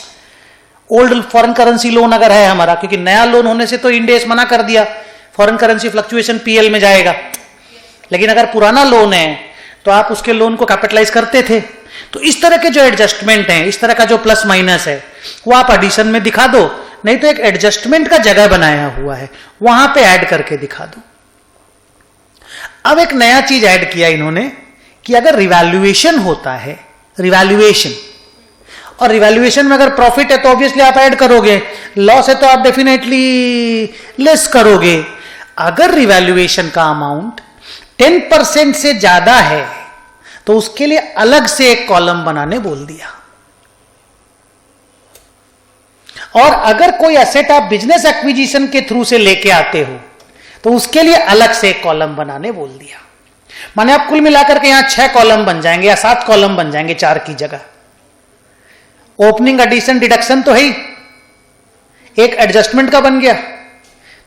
ओल्ड फॉरेन करेंसी लोन अगर है हमारा, क्योंकि नया लोन होने से तो इंड एस मना कर दिया, फॉरेन करेंसी फ्लक्चुएशन पीएल में जाएगा, लेकिन अगर पुराना लोन है तो आप उसके लोन को कैपिटलाइज करते थे। तो इस तरह के जो एडजस्टमेंट हैं, इस तरह का जो प्लस माइनस है वो आप एडिशन में दिखा दो, नहीं तो एक एडजस्टमेंट का जगह बनाया हुआ है वहां पे ऐड करके दिखा दो। अब एक नया चीज ऐड किया इन्होंने कि अगर रिवैल्यूएशन होता है, रिवैल्यूएशन, और रिवैल्यूएशन में अगर प्रॉफिट है तो ऑब्वियसली आप ऐड करोगे, लॉस है तो आप डेफिनेटली लेस करोगे। अगर रिवैल्यूएशन का अमाउंट 10% से ज्यादा है तो उसके लिए अलग से एक कॉलम बनाने बोल दिया। और अगर कोई एसेट आप बिजनेस एक्विजिशन के थ्रू से लेके आते हो तो उसके लिए अलग से एक कॉलम बनाने बोल दिया। माने आप कुल मिलाकर के यहां 6 कॉलम बन जाएंगे या 7 कॉलम बन जाएंगे 4 की जगह। ओपनिंग, एडिशन, डिडक्शन तो है ही, एक एडजस्टमेंट का बन गया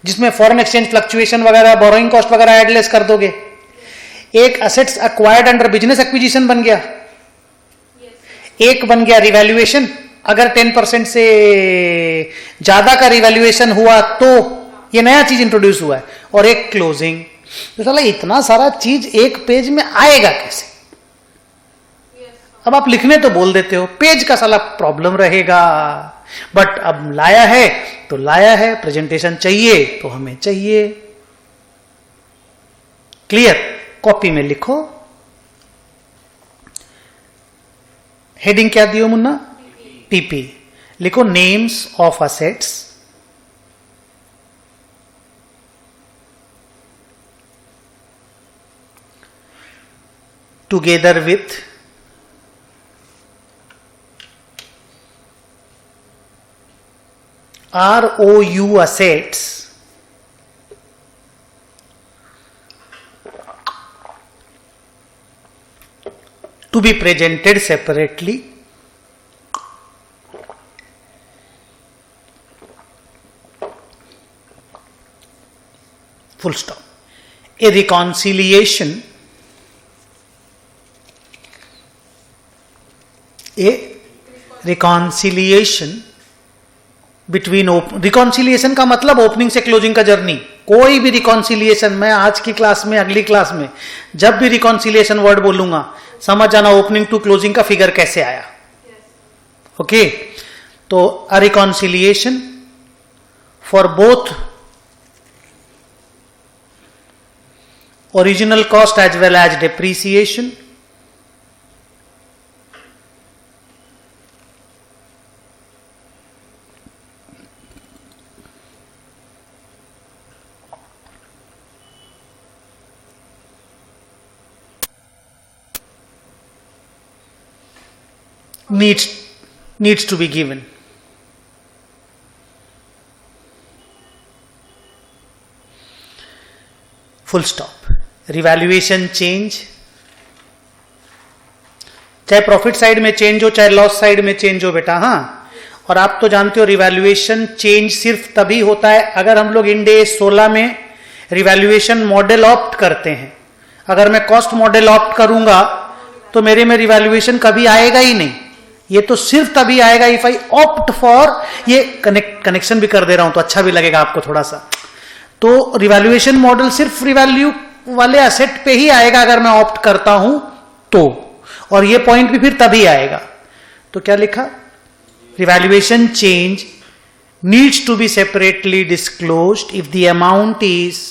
जिसमें फॉरेन एक्सचेंज फ्लक्चुएशन वगैरह, बोरोइंग कॉस्ट वगैरह एडलेस कर दोगे। एक assets acquired under business acquisition बन गया, एक बन गया रिवैल्यूएशन, अगर 10% से ज्यादा का रिवैल्यूएशन हुआ तो ये नया चीज इंट्रोड्यूस हुआ है, और एक क्लोजिंग। तो साला इतना सारा चीज एक पेज में आएगा कैसे? अब आप लिखने तो बोल देते हो, पेज का साला प्रॉब्लम रहेगा, बट अब लाया है तो लाया है, प्रेजेंटेशन चाहिए तो हमें चाहिए। क्लियर? कॉपी में लिखो। हेडिंग क्या दियो मुन्ना? पीपी। लिखो names of assets, together with ROU assets to be presented separately, full stop. A reconciliation, between reconciliation का मतलब ओपनिंग से क्लोजिंग का जर्नी। कोई भी रिकॉन्सिलिएशन, मैं आज की क्लास में, अगली क्लास में जब भी रिकॉन्सिलिएशन वर्ड बोलूंगा समझ जाना ओपनिंग टू क्लोजिंग का फिगर कैसे आया। ओके तो a reconciliation for both original cost as well as depreciation needs to be given. Full stop. Revaluation change, चाहे प्रॉफिट साइड में चेंज हो चाहे लॉस साइड में चेंज हो बेटा। हाँ, और आप तो जानते हो रिवैल्यूएशन चेंज सिर्फ तभी होता है अगर हम लोग इंड AS 16 में रिवैल्यूएशन मॉडल ऑप्ट करते हैं। अगर मैं कॉस्ट मॉडल ऑप्ट करूंगा तो मेरे में रिवैल्यूएशन कभी आएगा ही नहीं। ये तो सिर्फ तभी आएगा इफ आई ऑप्ट फॉर, ये कनेक्शन भी कर दे रहा हूं तो अच्छा भी लगेगा आपको थोड़ा सा। तो रिवैल्यूएशन मॉडल सिर्फ रिवैल्यू वाले एसेट पे ही आएगा अगर मैं ऑप्ट करता हूं तो, और ये पॉइंट भी फिर तभी आएगा। तो क्या लिखा? Revaluation change needs to be separately disclosed if the amount is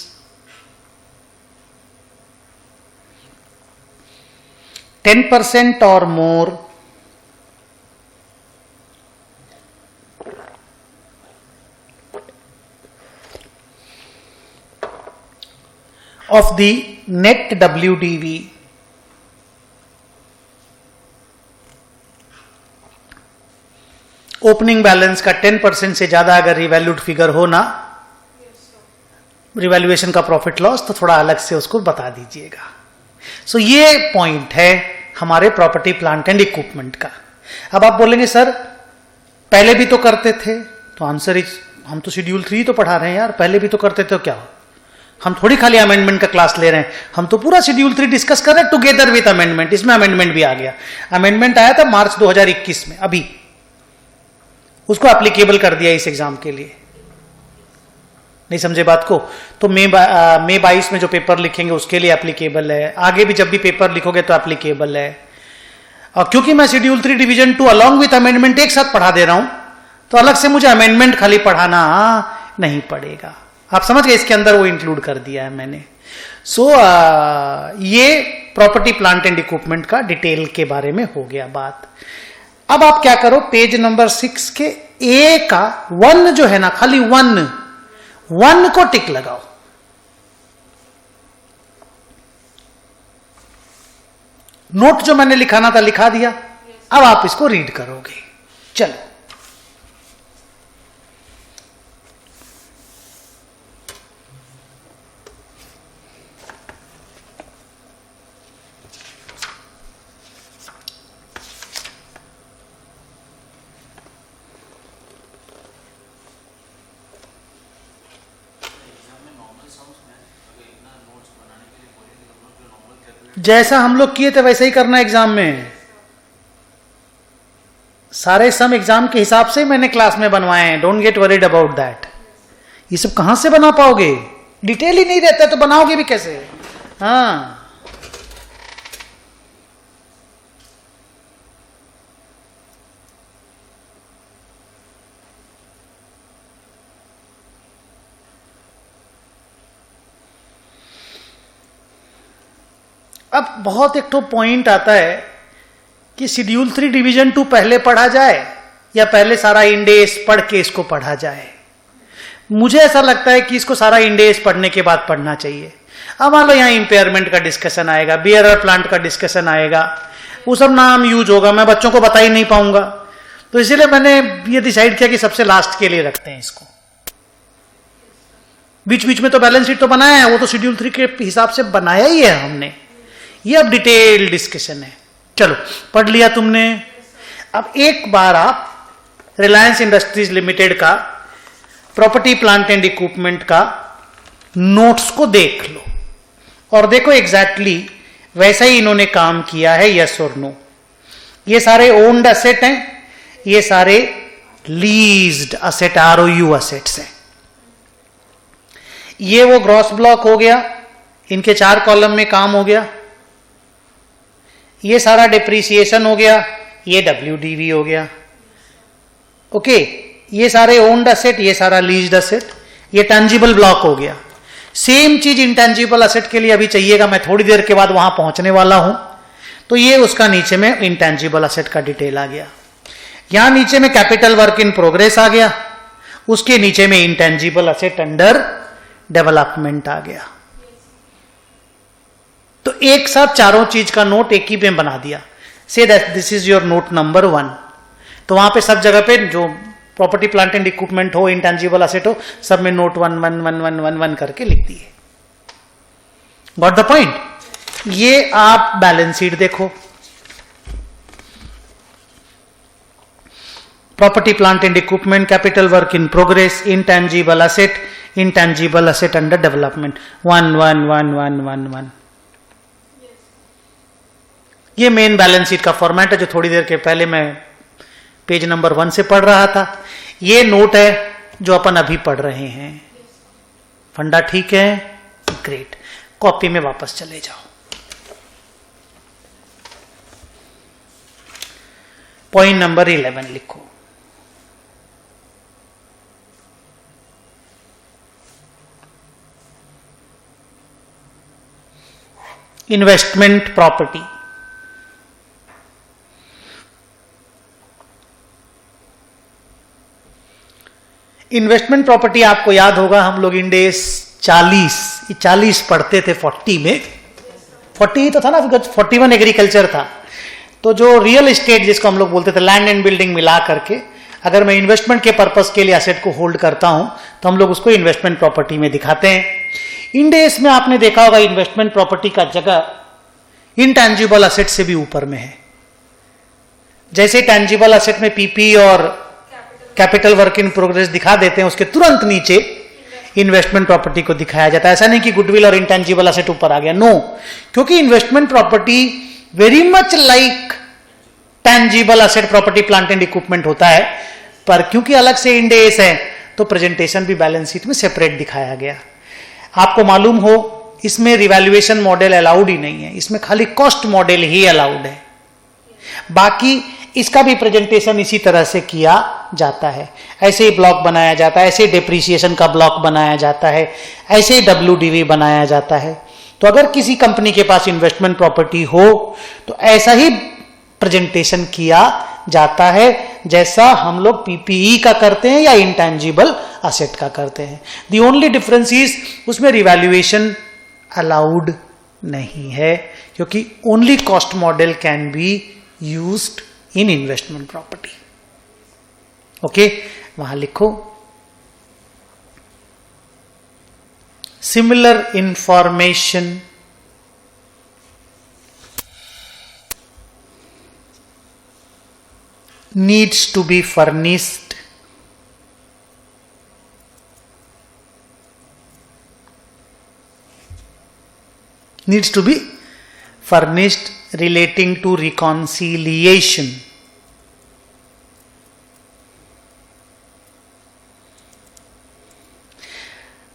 10% or more of the net WDV opening balance का 10% से ज्यादा अगर रिवैल्यूड फिगर हो ना, रिवैल्यूएशन का प्रॉफिट लॉस, तो थोड़ा अलग से उसको बता दीजिएगा। सो ये पॉइंट है हमारे प्रॉपर्टी प्लांट एंड इक्विपमेंट का। अब आप बोलेंगे सर पहले भी तो करते थे, तो आंसर इज हम तो शेड्यूल 3 तो पढ़ा रहे हैं यार, पहले भी तो करते थे, तो क्या हम थोड़ी खाली अमेंडमेंट का क्लास ले रहे हैं, हम तो पूरा शेड्यूल 3 डिस्कस कर रहे हैं टुगेदर विद अमेंडमेंट। इसमें अमेंडमेंट भी आ गया, अमेंडमेंट आया था मार्च 2021 में, अभी उसको एप्लीकेबल कर दिया इस एग्जाम के लिए। नहीं समझे बात को? तो मई 22 में जो पेपर लिखेंगे उसके लिए एप्लीकेबल है, आगे भी जब भी पेपर लिखोगे तो एप्लीकेबल है। और क्योंकि मैं schedule 3 division 2 along with amendment एक साथ पढ़ा दे रहा हूं, तो अलग से मुझे अमेंडमेंट खाली पढ़ाना नहीं पड़ेगा। आप समझ गए, इसके अंदर वो इंक्लूड कर दिया है मैंने। ये प्रॉपर्टी प्लांट एंड इक्विपमेंट का डिटेल के बारे में हो गया बात। अब आप क्या करो, पेज नंबर 6 के ए का 1 जो है ना, खाली 1 को टिक लगाओ। नोट जो मैंने लिखाना था लिखा दिया, अब आप इसको रीड करोगे। चलो, जैसा हम लोग किए थे वैसे ही करना एग्जाम में। सारे सम एग्जाम के हिसाब से मैंने क्लास में बनवाए हैं, don't get worried about that. ये सब कहां से बना पाओगे, डिटेल ही नहीं रहता तो बनाओगे भी कैसे? हाँ, अब बहुत एक तो पॉइंट आता है कि शेड्यूल 3 डिवीजन 2 पहले पढ़ा जाए या पहले सारा इंडेस पढ़ के इसको पढ़ा जाए। मुझे ऐसा लगता है कि इसको सारा इंडेस पढ़ने के बाद पढ़ना चाहिए। अब मान लो यहाँ इंपेयरमेंट का डिस्कशन आएगा, बियरर प्लांट का डिस्कशन आएगा, वो सब नाम यूज होगा, मैं बच्चों को बता ही नहीं पाऊंगा। तो इसीलिए मैंने ये डिसाइड किया कि सबसे लास्ट के लिए रखते हैं इसको। बीच बीच में तो बैलेंस शीट तो बनाया है, वो तो शेड्यूल 3 के हिसाब से बनाया ही है हमने। ये अब डिटेल डिस्कशन है। चलो, पढ़ लिया तुमने। अब एक बार आप रिलायंस इंडस्ट्रीज लिमिटेड का प्रॉपर्टी प्लांट एंड इक्विपमेंट का नोट्स को देख लो और देखो एग्जैक्टली वैसा ही इन्होंने काम किया है, यस और नो। ये सारे ओन्ड असेट हैं, ये सारे लीज्ड असेट, ROU असेट्स हैं। ये वो ग्रॉस ब्लॉक हो गया, इनके 4 कॉलम में काम हो गया। ये सारा डिप्रीसिएशन हो गया, ये WDV हो गया। ओके, ये सारे ओन्ड असेट, ये सारा लीज्ड असेट, ये टेंजिबल ब्लॉक हो गया। सेम चीज इंटेंजिबल असेट के लिए अभी चाहिएगा, मैं थोड़ी देर के बाद वहां पहुंचने वाला हूं। तो ये उसका नीचे में इंटेंजिबल असेट का डिटेल आ गया। यहां नीचे में कैपिटल वर्क इन प्रोग्रेस आ गया, उसके नीचे में इंटेंजिबल असेट अंडर डेवलपमेंट आ गया। तो एक साथ चारों चीज का नोट एक ही में बना दिया। Say that this is your note number 1। तो वहां पे सब जगह पे जो प्रॉपर्टी प्लांट एंड इक्विपमेंट हो, इंटेंजिबल असेट हो, सब में नोट 1 करके लिख दिए। Got the point? ये आप बैलेंस शीट देखो, property plant and equipment, capital work in progress, intangible asset under development, 1 ये मेन बैलेंस शीट का फॉर्मेट है जो थोड़ी देर के पहले मैं पेज नंबर 1 से पढ़ रहा था। ये नोट है जो अपन अभी पढ़ रहे हैं। फंडा ठीक है? ग्रेट। कॉपी में वापस चले जाओ। पॉइंट नंबर 11 लिखो। Investment property. इन्वेस्टमेंट प्रॉपर्टी आपको याद होगा, हम लोग इंडेस 40 पढ़ते थे 40 में। 40 ही तो था ना, 41 एग्रीकल्चर था। तो जो रियल एस्टेट जिसको हम लोग बोलते थे, लैंड एंड बिल्डिंग मिला करके, अगर मैं इन्वेस्टमेंट के पर्पस के लिए असेट को होल्ड करता हूं तो हम लोग उसको इन्वेस्टमेंट प्रॉपर्टी में दिखाते हैं। इंडेस में आपने देखा होगा इन्वेस्टमेंट प्रॉपर्टी का जगह इंटेंजिबल असेट से भी ऊपर में है। जैसे टेंजिबल असेट में PP और कैपिटल वर्क इन प्रोग्रेस दिखा देते हैं, उसके तुरंत नीचे इन्वेस्टमेंट प्रॉपर्टी को दिखाया जाता है। ऐसा नहीं कि गुडविल और इंटेंजिबल एसेट ऊपर आ गया, नो, क्योंकि investment property very much like tangible asset property plant and equipment होता है, पर क्योंकि अलग से इंड एस है तो प्रेजेंटेशन भी बैलेंस शीट में सेपरेट दिखाया गया। आपको मालूम हो इसमें रिवैल्यूएशन मॉडल अलाउड ही नहीं है, इसमें खाली कॉस्ट मॉडल ही अलाउड है। बाकी इसका भी प्रेजेंटेशन इसी तरह से किया जाता है, ऐसे ही ब्लॉक बनाया जाता है, ऐसे ही डिप्रीसिएशन का ब्लॉक बनाया जाता है, ऐसे ही WDV बनाया जाता है। तो अगर किसी कंपनी के पास इन्वेस्टमेंट प्रॉपर्टी हो तो ऐसा ही प्रेजेंटेशन किया जाता है जैसा हम लोग PPE का करते हैं या इंटेंजिबल असेट का करते हैं। दी ओनली डिफरेंस इज उसमें रिवैल्यूएशन अलाउड नहीं है, क्योंकि only cost model can be used in investment property. Okay, वहां लिखो similar information needs to be furnished relating to reconciliation.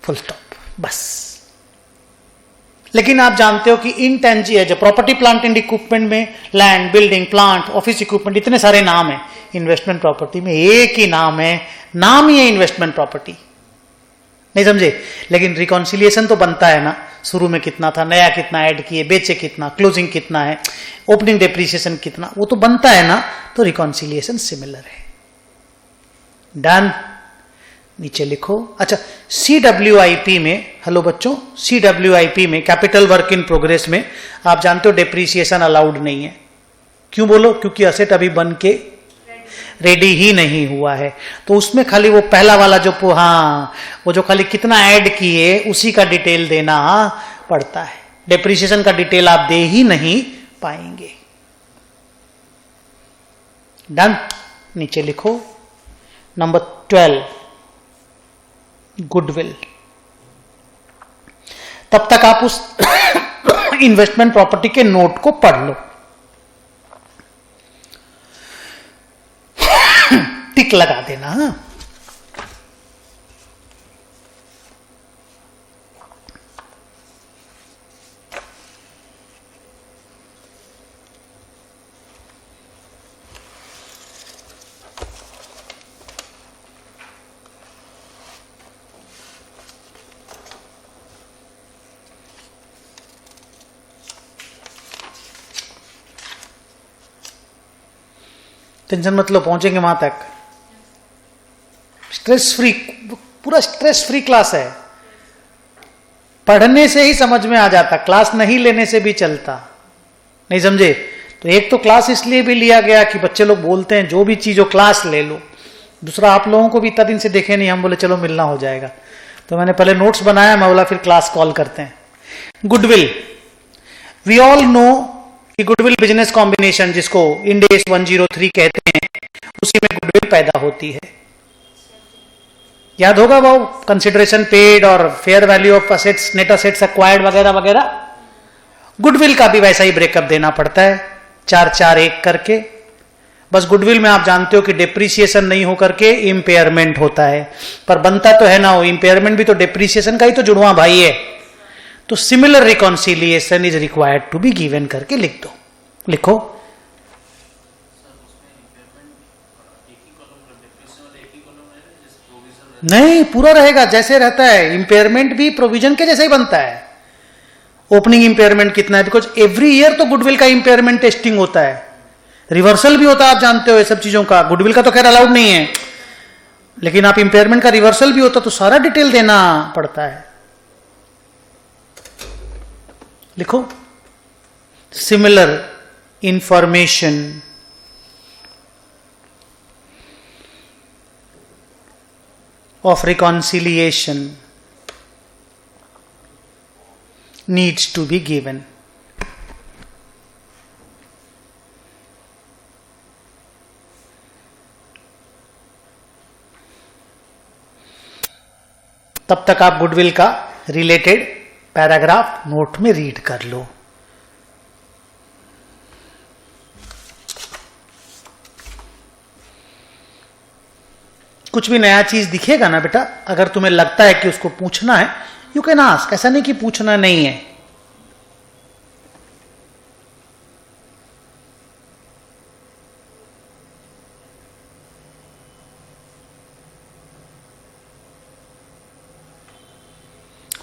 Full stop, बस। लेकिन आप जानते हो कि इंटेंजिबल जो प्रॉपर्टी प्लांट एंड इक्विपमेंट में land, building, plant, office equipment, इतने सारे नाम हैं। इन्वेस्टमेंट प्रॉपर्टी में एक ही नाम है, नाम ही है इन्वेस्टमेंट प्रॉपर्टी, नहीं समझे? लेकिन रिकॉन्सिलिएशन तो बनता है ना, शुरू में कितना था, नया कितना ऐड किए, बेचे कितना, क्लोजिंग कितना है, ओपनिंग डेप्रिसिएशन कितना, वो तो बनता है ना। तो रिकॉन्सिलिएशन सिमिलर है। डन, नीचे लिखो। अच्छा, CWIP में, हेलो बच्चों, CWIP में कैपिटल वर्क इन प्रोग्रेस में आप जानते हो डेप्रीसिएशन अलाउड नहीं है। क्यों बोलो? क्योंकि असेट अभी बन के रेडी ही नहीं हुआ है। तो उसमें खाली वो पहला वाला जो वो जो खाली कितना ऐड किए उसी का डिटेल देना पड़ता है। डेप्रीसिएशन का डिटेल आप दे ही नहीं पाएंगे। डन, नीचे लिखो। Number 12 goodwill. तब तक आप उस इन्वेस्टमेंट प्रॉपर्टी के नोट को पढ़ लो। टिक लगा देना। टेंशन मत लो, पहुंचेंगे वहां तक। स्ट्रेस फ्री, पूरा स्ट्रेस फ्री क्लास है। पढ़ने से ही समझ में आ जाता, क्लास नहीं लेने से भी चलता, नहीं समझे? तो एक तो क्लास इसलिए भी लिया गया कि बच्चे लोग बोलते हैं जो भी चीज हो क्लास ले लो। दूसरा, आप लोगों को भी इतना दिन से देखे नहीं, हम बोले चलो मिलना हो जाएगा, तो मैंने पहले नोट्स बनाया, मैं बोला फिर क्लास कॉल करते हैं। गुडविल, वी ऑल नो कि गुडविल बिजनेस कॉम्बिनेशन, जिसको इंड AS 103 कहते हैं, उसी में गुडविल पैदा होती है। याद होगा वो कंसिडरेशन पेड और fair value of assets, net assets acquired वगैरह वगैरह। गुडविल का भी वैसा ही ब्रेकअप देना पड़ता है, 4-4-1 करके। बस गुडविल में आप जानते हो कि डेप्रीसिएशन नहीं होकर के इंपेयरमेंट होता है, पर बनता तो है ना, वो इंपेयरमेंट भी तो डेप्रीसिएशन का ही तो जुड़वा भाई है। तो similar reconciliation is required to be given करके लिख दो। लिखो। नहीं, पूरा रहेगा जैसे रहता है। इंपेयरमेंट भी प्रोविजन के जैसे ही बनता है। ओपनिंग इंपेयरमेंट कितना है, बिकॉज एवरी ईयर तो गुडविल का इंपेयरमेंट टेस्टिंग होता है, रिवर्सल भी होता है, आप जानते हो ये सब चीजों का। गुडविल का तो खैर अलाउड नहीं है, लेकिन आप इंपेयरमेंट का रिवर्सल भी होता तो सारा डिटेल देना पड़ता है। लिखो। Similar information of reconciliation needs to be given. तब तक आप गुडविल का रिलेटेड पैराग्राफ नोट में रीड कर लो। कुछ भी नया चीज दिखेगा ना बेटा, अगर तुम्हें लगता है कि उसको पूछना है, यू कैन आस्क। ऐसा नहीं कि पूछना नहीं है।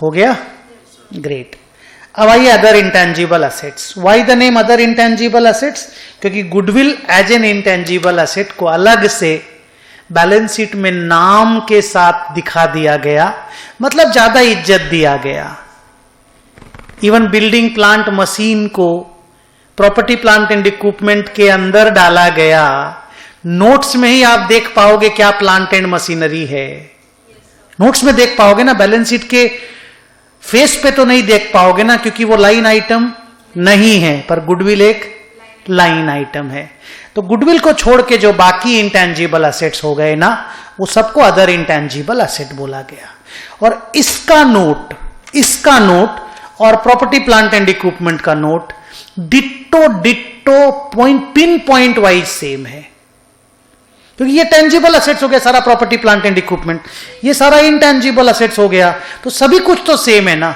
हो गया? ग्रेट। अब आइए other intangible assets. Why the name other intangible assets? क्योंकि goodwill as an intangible asset को अलग से बैलेंस शीट में नाम के साथ दिखा दिया गया, मतलब ज्यादा इज्जत दिया गया। इवन बिल्डिंग प्लांट मशीन को प्रॉपर्टी प्लांट एंड इक्विपमेंट के अंदर डाला गया। नोट्स में ही आप देख पाओगे क्या प्लांट एंड मशीनरी है। नोट्स में देख पाओगे ना, बैलेंस शीट के फेस पे तो नहीं देख पाओगे ना, क्योंकि वो लाइन आइटम नहीं है, पर गुडविल एक लाइन आइटम है। तो गुडविल को छोड़ के जो बाकी इंटेंजिबल असेट्स हो गए ना, वो सबको अदर इंटेंजिबल असेट बोला गया। और इसका नोट और प्रॉपर्टी प्लांट एंड इक्विपमेंट का note ditto pin point wise same है। क्योंकि ये टेंजिबल असेट्स हो गया सारा, प्रॉपर्टी प्लांट एंड इक्विपमेंट, ये सारा इंटेंजिबल असेट्स हो गया, तो सभी कुछ तो सेम है ना,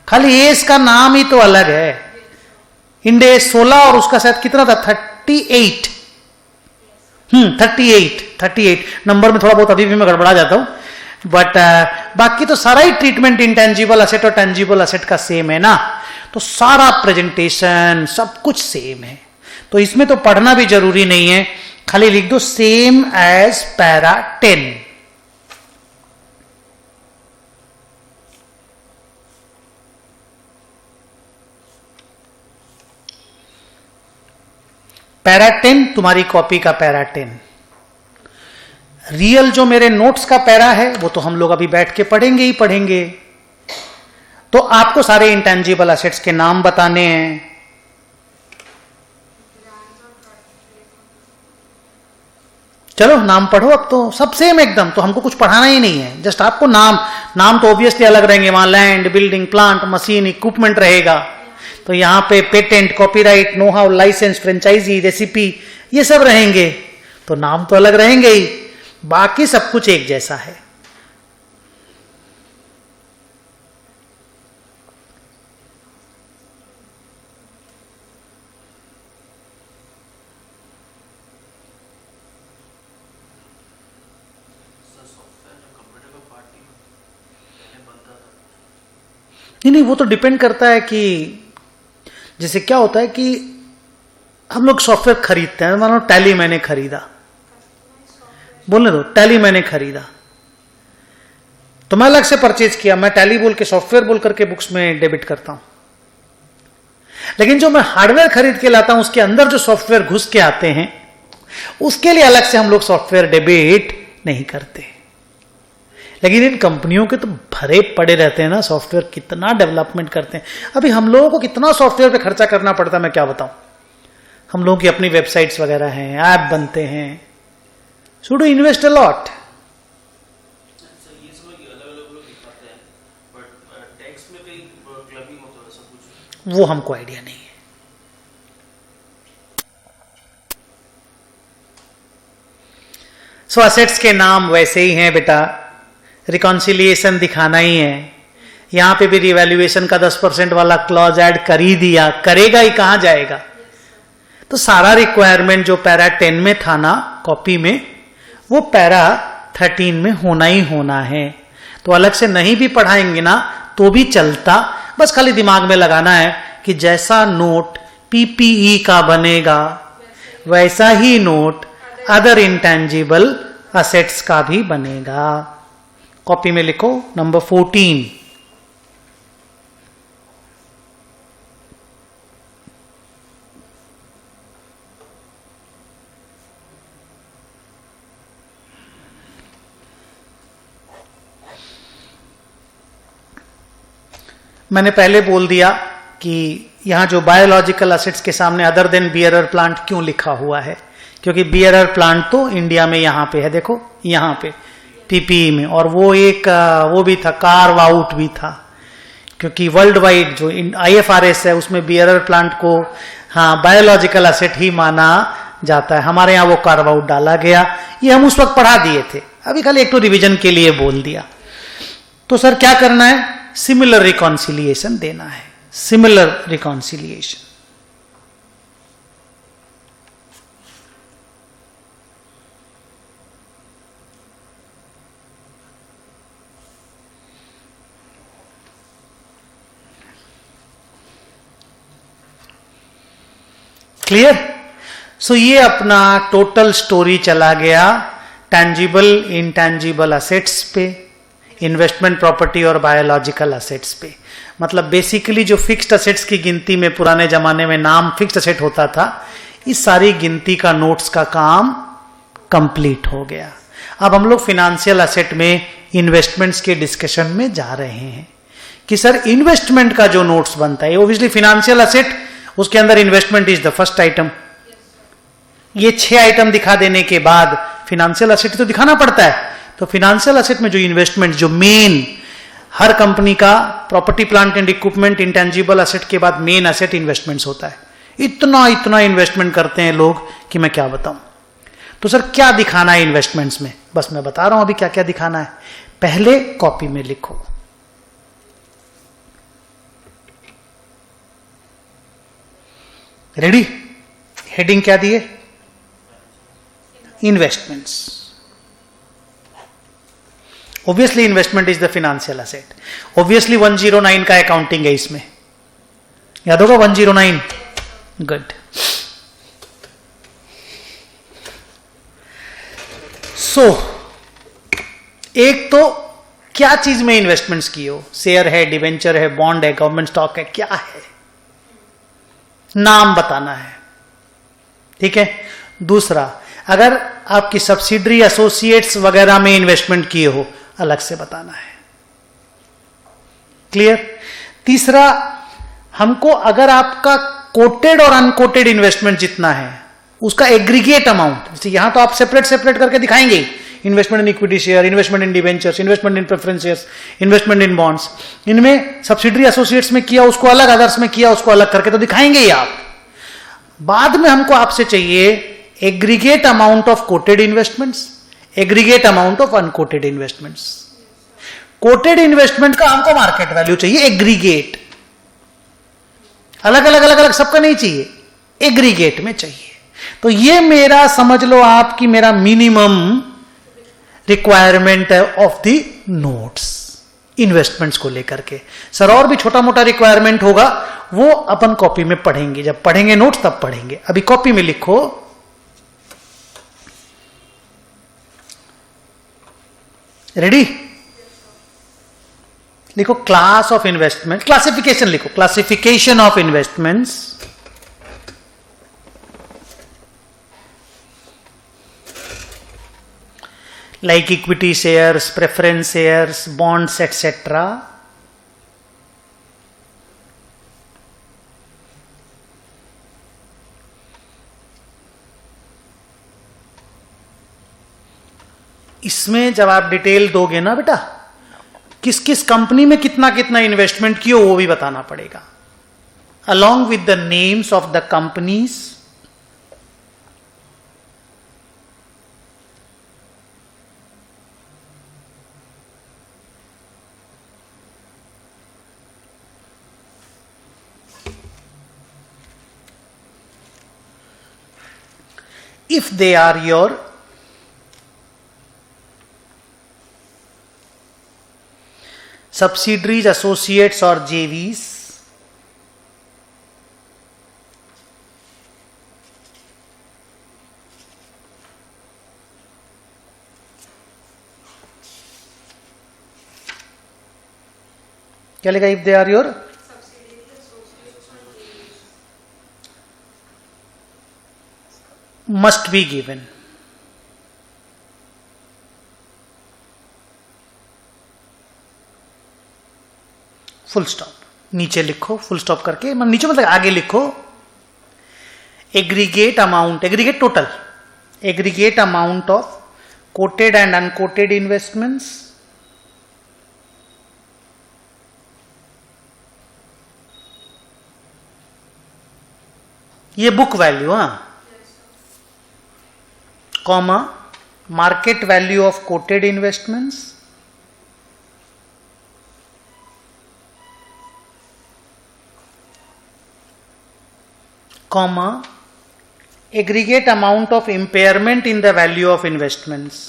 खाली ये इसका नाम ही तो अलग है। इंड AS 16 और उसका शायद कितना था, 38। 38 नंबर में थोड़ा बहुत अभी भी मैं गड़बड़ा जाता हूं, बट बाकी तो सारा ही ट्रीटमेंट इंटेंजिबल असेट और टेंजिबल असेट का सेम है ना, तो सारा प्रेजेंटेशन सब कुछ सेम है। तो इसमें तो पढ़ना भी जरूरी नहीं है, खाली लिख दो सेम एज पैरा 10। पैरा 10 तुम्हारी कॉपी का पैरा 10। रियल जो मेरे नोट्स का पैरा है वो तो हम लोग अभी बैठ के पढ़ेंगे ही पढ़ेंगे। तो आपको सारे इंटेंजिबल असेट्स के नाम बताने हैं। चलो नाम पढ़ो, अब तो सब सेम एकदम, तो हमको कुछ पढ़ाना ही नहीं है, जस्ट आपको नाम तो ऑब्वियसली अलग रहेंगे, वहां land, building, plant, machine, equipment रहेगा। तो यहाँ पे patent, copyright, know how, license, franchisee, recipe, ये सब रहेंगे, तो नाम तो अलग रहेंगे ही, बाकी सब कुछ एक जैसा है। नहीं, वो तो डिपेंड करता है कि जैसे क्या होता है कि हम लोग सॉफ्टवेयर खरीदते हैं, मानो टैली मैंने खरीदा, बोलने दो, टैली मैंने खरीदा तो मैं अलग से परचेज किया, मैं टैली बोल के, सॉफ्टवेयर बोल करके बुक्स में डेबिट करता हूं। लेकिन जो मैं हार्डवेयर खरीद के लाता हूं, उसके अंदर जो सॉफ्टवेयर घुस के आते हैं, उसके लिए अलग से हम लोग सॉफ्टवेयर डेबिट नहीं करते। लेकिन इन कंपनियों के तो भरे पड़े रहते हैं ना सॉफ्टवेयर, कितना डेवलपमेंट करते हैं। अभी हम लोगों को कितना सॉफ्टवेयर पे खर्चा करना पड़ता है, मैं क्या बताऊं। हम लोगों की अपनी वेबसाइट्स वगैरह हैं, ऐप बनते हैं, so do invest a lot. वो हमको आइडिया नहीं है। सो असेट्स के नाम वैसे ही हैं बेटा, रिकॉन्सिलिएशन दिखाना ही है। यहां पे भी रिवैल्यूएशन का 10% वाला क्लॉज ऐड कर ही दिया, करेगा ही, कहां जाएगा। तो सारा रिक्वायरमेंट जो पैरा 10 में था ना कॉपी में, वो पैरा 13 में होना ही होना है। तो अलग से नहीं भी पढ़ाएंगे ना तो भी चलता, बस खाली दिमाग में लगाना है कि जैसा नोट पीपीई का बनेगा वैसा ही नोट अदर इंटेंजिबल असेट्स का भी बनेगा। कॉपी में लिखो नंबर 14। मैंने पहले बोल दिया कि यहां जो बायोलॉजिकल असेट्स के सामने अदर देन बियरर प्लांट क्यों लिखा हुआ है, क्योंकि बियरर प्लांट तो इंडिया में यहां पे है, देखो यहां पे पीपीई में, और वो एक वो भी था, कार्व आउट भी था, क्योंकि वर्ल्ड वाइड जो IFRS है उसमें बियरर प्लांट को हाँ बायोलॉजिकल एसेट ही माना जाता है। हमारे यहाँ वो कार्व आउट डाला गया, ये हम उस वक्त पढ़ा दिए थे, अभी खाली एक तो रिवीजन के लिए बोल दिया। तो सर क्या करना है, सिमिलर रिकॉन्सिलिएशन देना है, सिमिलर रिकॉन्सिलिएशन। क्लियर? सो ये अपना टोटल स्टोरी चला गया टैंजिबल इनटैंजिबल असेट्स पे, इन्वेस्टमेंट प्रॉपर्टी और बायोलॉजिकल असेट्स पे। मतलब बेसिकली जो फिक्स्ड असेट्स की गिनती में पुराने जमाने में नाम फिक्स्ड असेट होता था, इस सारी गिनती का नोट्स का काम कंप्लीट हो गया। अब हम लोग फिनेंशियल असेट में इन्वेस्टमेंट्स के डिस्कशन में जा रहे हैं कि सर इन्वेस्टमेंट का जो नोट्स बनता है, ओब्वियसली फिनेंशियल असेट, उसके अंदर investment is the first item. ये 6 आइटम दिखा देने के बाद फिनेंशियल असेट तो दिखाना पड़ता है। तो फिनेंशियल असेट में जो इन्वेस्टमेंट, जो मेन हर कंपनी का property plant and equipment intangible asset के बाद मेन असेट इन्वेस्टमेंट्स होता है। इतना इतना इन्वेस्टमेंट करते हैं लोग कि मैं क्या बताऊं। तो सर क्या दिखाना है इन्वेस्टमेंट्स में, बस मैं बता रहा हूं अभी क्या क्या दिखाना है। पहले कॉपी में लिखो, रेडी? हेडिंग क्या दिए, investments. Obviously investment is the financial asset. Obviously 109 का अकाउंटिंग है इसमें, याद होगा 109? गुड। सो एक तो क्या चीज में इन्वेस्टमेंट्स की हो, शेयर है, डिवेंचर है, बॉन्ड है, गवर्नमेंट स्टॉक है, क्या है, नाम बताना है, ठीक है। दूसरा, अगर आपकी सब्सिडरी एसोसिएट्स वगैरह में इन्वेस्टमेंट किए हो, अलग से बताना है, क्लियर। तीसरा, हमको अगर आपका कोटेड और अनकोटेड इन्वेस्टमेंट जितना है उसका एग्रीगेट अमाउंट, जैसे यहां तो आप सेपरेट सेपरेट करके दिखाएंगे, investment in equity share, investment in debentures, investment in preference shares, investment in bonds, इनमें सब्सिडरी एसोसिएट्स में किया उसको अलग, अदर्स में किया उसको अलग करके तो दिखाएंगे ही आप। बाद में हमको आपसे चाहिए aggregate amount of quoted investments, aggregate amount of unquoted investments. Quoted investment का हमको मार्केट वैल्यू चाहिए, एग्रीगेट, अलग अलग अलग अलग सबका नहीं चाहिए, एग्रीगेट में चाहिए। तो ये मेरा समझ लो आपकी मेरा मिनिमम रिक्वायरमेंट है ऑफ द नोट्स इन्वेस्टमेंट्स को लेकर के। सर और भी छोटा मोटा रिक्वायरमेंट होगा, वो अपन कॉपी में पढ़ेंगे, जब पढ़ेंगे नोट्स तब पढ़ेंगे। अभी कॉपी में लिखो, रेडी? लिखो क्लास ऑफ इन्वेस्टमेंट, क्लासिफिकेशन लिखो, classification of investments, like equity shares, preference shares, bonds, etc. इसमें जब आप डिटेल दोगे ना बेटा, किस किस कंपनी में कितना कितना इन्वेस्टमेंट किया वो भी बताना पड़ेगा, along with the names of the companies. If they are your subsidiaries, associates or JVs, क्या लिखा? If they are your must be given, full stop, नीचे लिखो फुल स्टॉप करके, नीचे मतलब आगे लिखो aggregate amount, aggregate total, aggregate amount of quoted and unquoted investments, ये book value, comma market value of quoted investments, comma aggregate amount of impairment in the value of investments,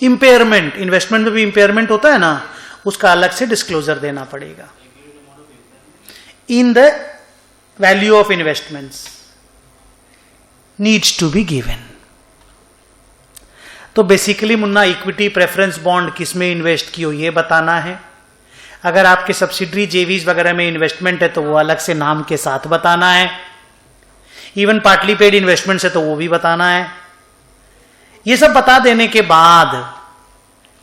impairment, investment में भी impairment होता है ना, उसका अलग से disclosure देना पड़ेगा। In the value of investments needs to be given. तो बेसिकली मुन्ना इक्विटी प्रेफरेंस बॉन्ड किस में इन्वेस्ट की हो ये बताना है। अगर आपके सब्सिडरी जेवीज वगैरह में इन्वेस्टमेंट है तो वो अलग से नाम के साथ बताना है। इवन पार्टली पेड इन्वेस्टमेंट है तो वो भी बताना है। ये सब बता देने के बाद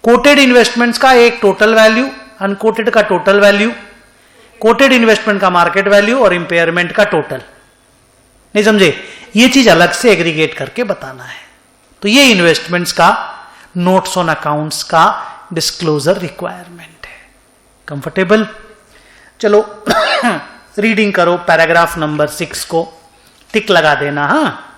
कोटेड इन्वेस्टमेंट्स का एक टोटल वैल्यू, अनकोटेड का टोटल वैल्यू, कोटेड इन्वेस्टमेंट का मार्केट वैल्यू और इंपेयरमेंट का टोटल, नहीं समझे, ये चीज अलग से एग्रीगेट करके बताना है। तो ये इन्वेस्टमेंट्स का नोट्स ऑन अकाउंट्स का डिस्क्लोजर रिक्वायरमेंट है। कंफर्टेबल? चलो रीडिंग करो पैराग्राफ नंबर 6 को, टिक लगा देना। हाँ,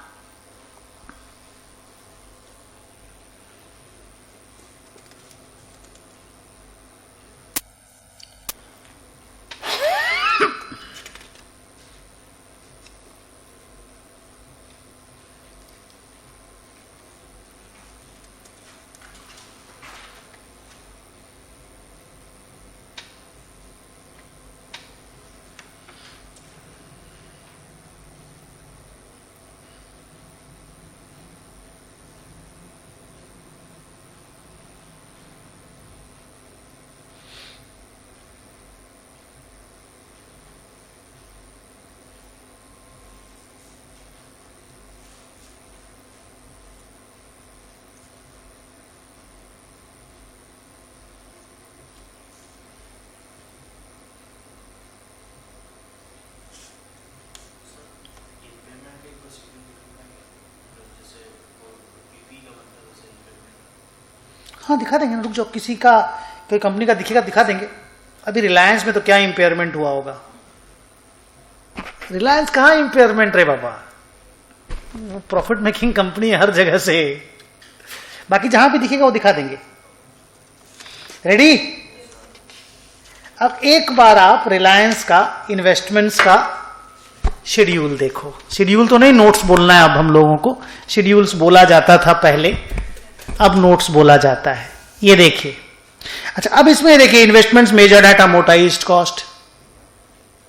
हाँ दिखा देंगे, रुक जाओ, किसी का कोई कंपनी का दिखेगा दिखा देंगे। अभी रिलायंस में तो क्या इंपेयरमेंट हुआ होगा? रिलायंस कहाँ इंपेयरमेंट रे बाबा, प्रॉफिट मेकिंग कंपनी है हर जगह से। बाकी जहां भी दिखेगा वो दिखा देंगे। रेडी? अब एक बार आप रिलायंस का इन्वेस्टमेंट्स का शेड्यूल देखो। शेड्यूल तो नहीं, नोट्स बोलना है अब हम लोगों को। शेड्यूल्स बोला जाता था पहले, अब नोट्स बोला जाता है। ये देखिए, अच्छा अब इसमें देखिए investments measured eight amortised cost.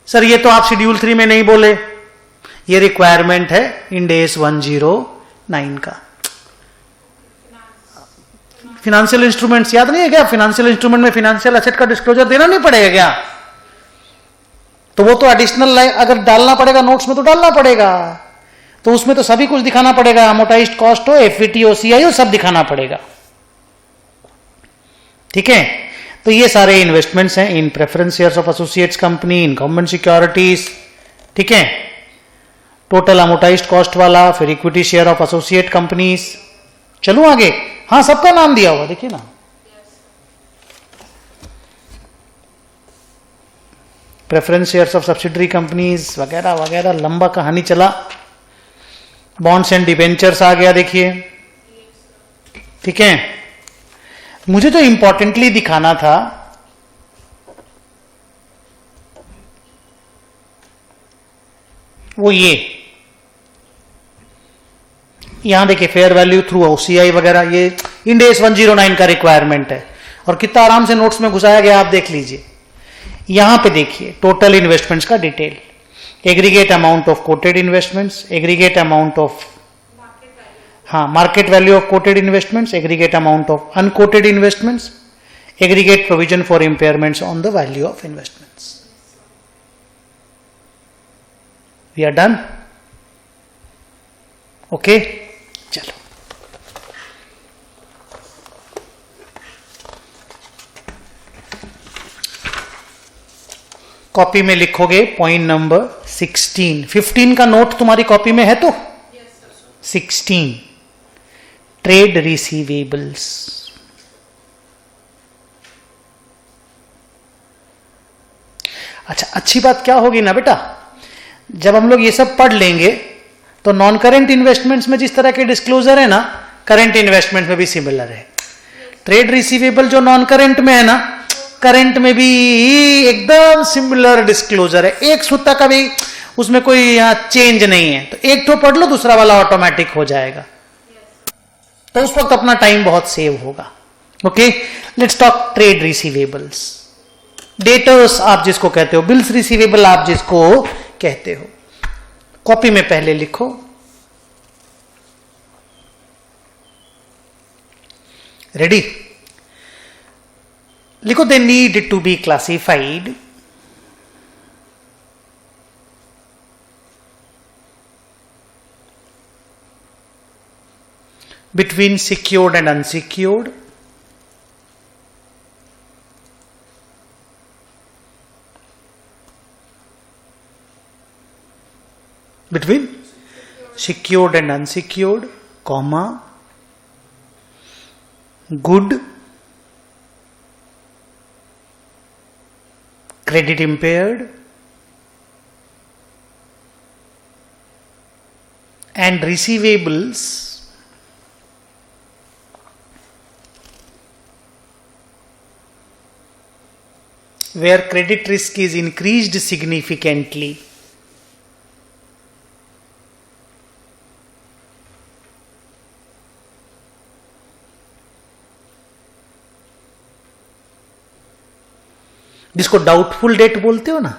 Sir ये तो आप शेड्यूल 3 में नहीं बोले, ये रिक्वायरमेंट है इंड AS 109 का। फिनेंशियल इंस्ट्रूमेंट्स याद नहीं है क्या? फिनेंशियल इंस्ट्रूमेंट में फिनेंशियल एसेट का डिस्क्लोजर देना नहीं पड़ेगा क्या? तो वो तो एडिशनल अगर डालना पड़ेगा नोट्स में तो डालना पड़ेगा। तो उसमें तो सभी कुछ दिखाना पड़ेगा, अमोर्टाइज्ड कॉस्ट हो, एफवीटी हो, सीआई हो, सब दिखाना पड़ेगा। ठीक है, तो ये सारे इन्वेस्टमेंट्स हैं in preference shares of associates company, in government securities. ठीक है, टोटल अमोर्टाइज्ड कॉस्ट वाला, फिर equity share of associate companies. चलूं आगे? हाँ, सबका नाम दिया हुआ देखिए ना। Preference shares of subsidiary companies वगैरह वगैरह, लंबा कहानी चला। बॉन्ड्स एंड डिबेंचर्स आ गया देखिए। ठीक है, मुझे जो इंपॉर्टेंटली दिखाना था वो ये, यहां देखिए फेयर वैल्यू थ्रू OCI वगैरह, ये इंड AS 109 का रिक्वायरमेंट है और कितना आराम से नोट्स में घुसाया गया आप देख लीजिए। यहां पे देखिए टोटल इन्वेस्टमेंट्स का detail, aggregate amount of quoted investments, aggregate amount of market value of quoted investments, aggregate amount of unquoted investments, aggregate provision for impairments on the value of investments. We are done? Okay, चलो copy में लिखोगे point number 16। 15 का note तुम्हारी copy में है तो 16 trade receivables. अच्छा, अच्छी बात क्या होगी ना बेटा, जब हम लोग ये सब पढ़ लेंगे तो नॉन करेंट इन्वेस्टमेंट्स में जिस तरह के डिस्क्लोजर है ना, करेंट इन्वेस्टमेंट में भी सिमिलर है। ट्रेड रिसीवेबल जो नॉन करेंट में है ना, करंट में भी एकदम सिमिलर डिस्क्लोजर है, एक सूत्र का भी उसमें कोई यहां चेंज नहीं है। तो एक तो पढ़ लो, दूसरा वाला ऑटोमेटिक हो जाएगा, तो उस वक्त अपना टाइम बहुत सेव होगा। Okay, let's talk trade receivables. Debtors आप जिसको कहते हो, बिल्स रिसीवेबल आप जिसको कहते हो। कॉपी में पहले लिखो, रेडी, लिखो they need to be classified between secured and unsecured, between secured and unsecured, comma, good, credit impaired, and receivables where credit risk is increased significantly. जिसको डाउटफुल डेट बोलते हो ना,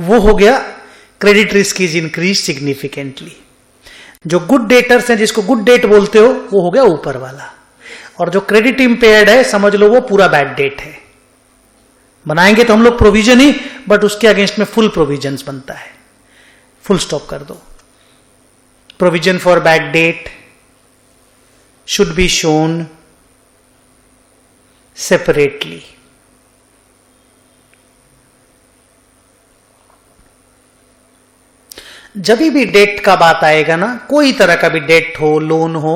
वो हो गया credit risk is increase significantly. जो good debtors हैं, जिसको गुड डेट बोलते हो, वो हो गया ऊपर वाला। और जो क्रेडिट इंपेयर्ड है, समझ लो वो पूरा बैड डेट है। बनाएंगे तो हम लोग प्रोविजन ही, बट उसके अगेंस्ट में फुल प्रोविजंस बनता है। फुल स्टॉप कर दो। Provision for bad debt should be shown separately. जब भी डेट का बात आएगा ना, कोई तरह का भी डेट हो, लोन हो,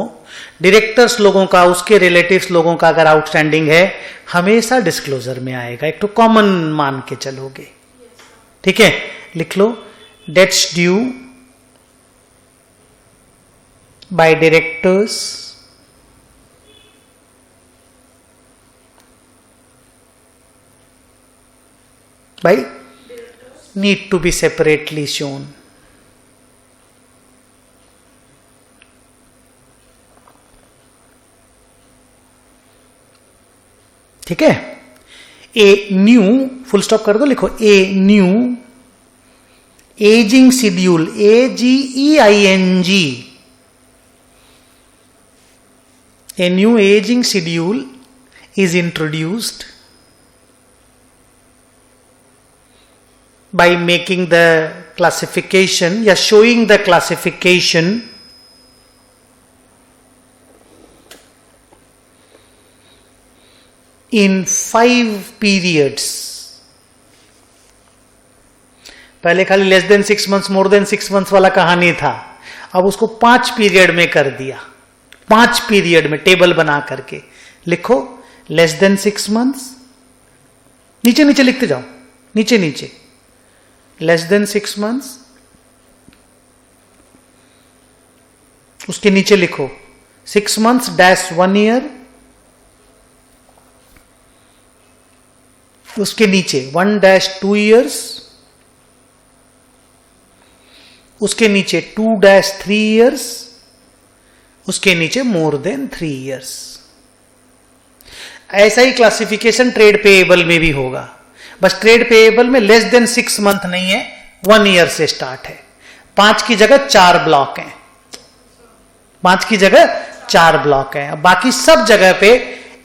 डायरेक्टर्स लोगों का, उसके रिलेटिव्स लोगों का अगर आउटस्टैंडिंग है, हमेशा डिस्क्लोजर में आएगा। एक तो कॉमन मान के चलोगे, ठीक है। लिख लो, debts due by directors by need to be separately shown. ठीक है। ए न्यू, फुल स्टॉप कर दो, लिखो a new ageing schedule, AGEING, a new aging schedule is introduced by making the classification, या showing the classification in 5 periods. पहले खाली less than 6 months, more than 6 months वाला कहानी था, अब उसको 5 पीरियड में कर दिया। 5 पीरियड में टेबल बना करके लिखो, लेस देन 6 months, नीचे नीचे लिखते जाओ, नीचे नीचे, लेस देन 6 months, उसके नीचे लिखो 6 months डैश 1 year, उसके नीचे 1-2 years, उसके नीचे 2-3 years, उसके नीचे मोर देन 3 years। ऐसा ही क्लासिफिकेशन ट्रेड पेएबल में भी होगा, बस ट्रेड पेएबल में लेस देन 6 month नहीं है, 1 year से स्टार्ट है। 5 की जगह 4 ब्लॉक हैं, 5 की जगह 4 ब्लॉक हैं। बाकी सब जगह पे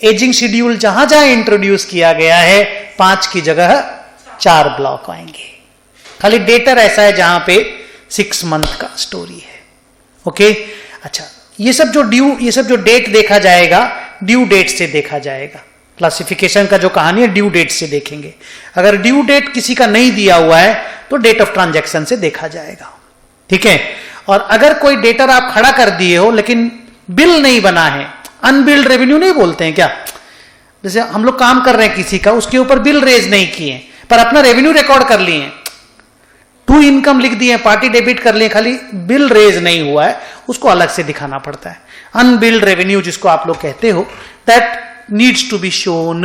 एजिंग शेड्यूल जहां जहां इंट्रोड्यूस किया गया है, 5 की जगह 4 ब्लॉक आएंगे। खाली डेटर ऐसा है जहां पे 6 month का स्टोरी है। ओके, अच्छा, ये सब जो डेट देखा जाएगा, ड्यू डेट से देखा जाएगा। क्लासिफिकेशन का जो कहानी है ड्यू डेट से देखेंगे। अगर ड्यू डेट किसी का नहीं दिया हुआ है तो डेट ऑफ ट्रांजैक्शन से देखा जाएगा, ठीक है। और अगर कोई डेटर आप खड़ा कर दिए हो लेकिन बिल नहीं बना है, अनबिल्ड रेवेन्यू नहीं बोलते हैं क्या, जैसे हम लोग काम कर रहे हैं किसी का, उसके ऊपर बिल रेज नहीं किए पर अपना रेवेन्यू रिकॉर्ड कर लिए, टू इनकम लिख दिए, पार्टी डेबिट कर लिए, खाली बिल रेज नहीं हुआ है, उसको अलग से दिखाना पड़ता है। अनबिल्ड रेवेन्यू जिसको आप लोग कहते हो, that needs to be shown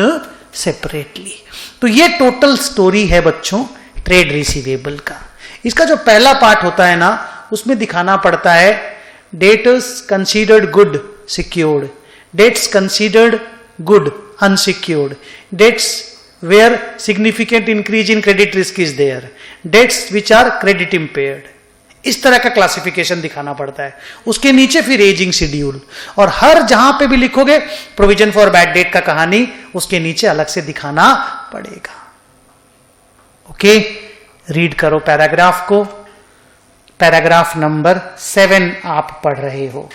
separately. तो ये टोटल स्टोरी है बच्चों ट्रेड रिसीवेबल का। इसका जो पहला पार्ट होता है ना, उसमें दिखाना पड़ता है debtors considered good secured, debts considered good unsecured, debts where significant increase in credit risk is there, debts which are credit impaired. इस तरह का क्लासिफिकेशन दिखाना पड़ता है। उसके नीचे फिर एजिंग शेड्यूल, और हर जहां पे भी लिखोगे प्रोविजन फॉर बैड डेट का कहानी, उसके नीचे अलग से दिखाना पड़ेगा। ओके, रीड करो पैराग्राफ को। पैराग्राफ नंबर 7 आप पढ़ रहे हो।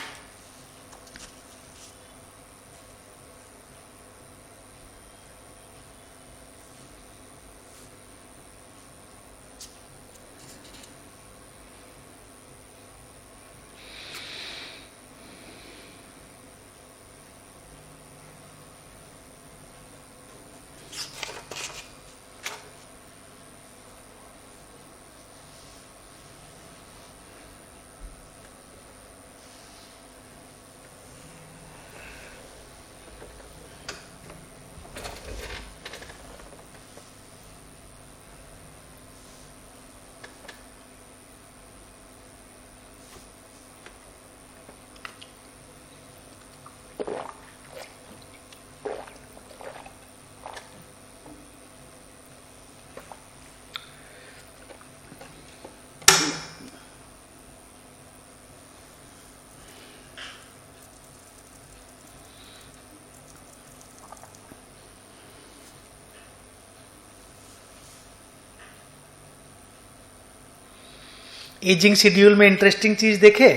एजिंग शेड्यूल में इंटरेस्टिंग चीज देखे,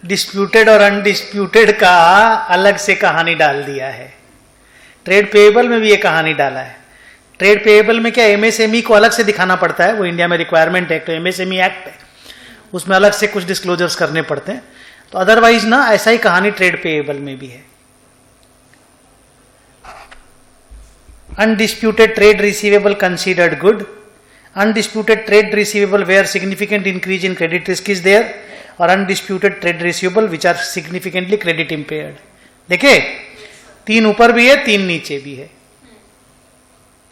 डिस्प्यूटेड और अनडिस्प्यूटेड का अलग से कहानी डाल दिया है। ट्रेड पेएबल में भी ये कहानी डाला है। ट्रेड पेएबल में क्या एमएसएमई को अलग से दिखाना पड़ता है, वो इंडिया में रिक्वायरमेंट है, तो एमएसएमई एक्ट है, उसमें अलग से कुछ डिस्क्लोजर्स करने पड़ते हैं। तो अदरवाइज ना ऐसा ही कहानी ट्रेड पेएबल में भी है। Undisputed trade receivable considered good, undisputed trade receivable where significant increase in credit risk is there, और undisputed trade receivable which are significantly credit impaired। देखे, 3 ऊपर भी है 3 नीचे भी है,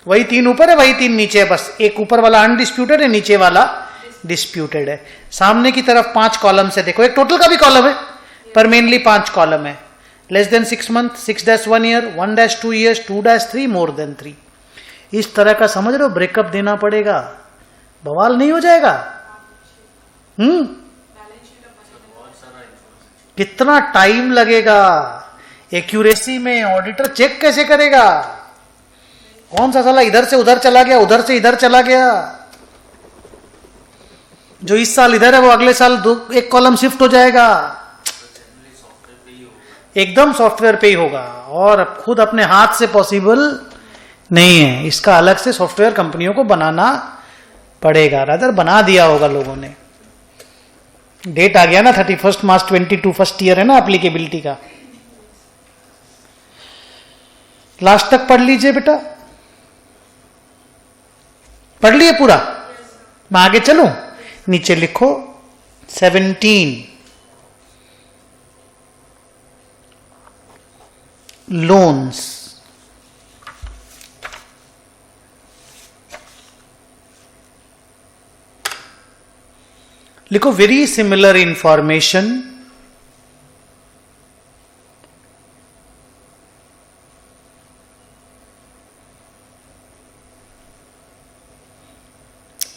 वही 3 ऊपर है वही 3 नीचे है, बस एक ऊपर वाला अनडिस्प्यूटेड है, नीचे वाला डिस्प्यूटेड है। सामने की तरफ 5 कॉलम से देखो, एक टोटल का भी कॉलम है पर मेनली 5 कॉलम है। Less than 6 month, 6-1 year, 1-2 years, 2-3, more than 3। इस तरह का समझ रहे हो, ब्रेकअप देना पड़ेगा, बवाल नहीं हो जाएगा। कितना टाइम लगेगा एक्यूरेसी में, ऑडिटर चेक कैसे करेगा, कौन सा साला इधर से उधर चला गया, उधर से इधर चला गया, जो इस साल इधर है वो अगले साल 1 कॉलम शिफ्ट हो जाएगा। एकदम सॉफ्टवेयर पे ही होगा, और खुद अपने हाथ से पॉसिबल नहीं है, इसका अलग से सॉफ्टवेयर कंपनियों को बनाना पड़ेगा। रादर बना दिया होगा लोगों ने। डेट आ गया ना 31 मार्च 22, फर्स्ट ईयर है ना एप्लीकेबिलिटी का। लास्ट तक पढ़ लीजिए बेटा, पढ़ लिए पूरा। मैं आगे चलूं, नीचे लिखो 17 लोन्स। लिखो very similar information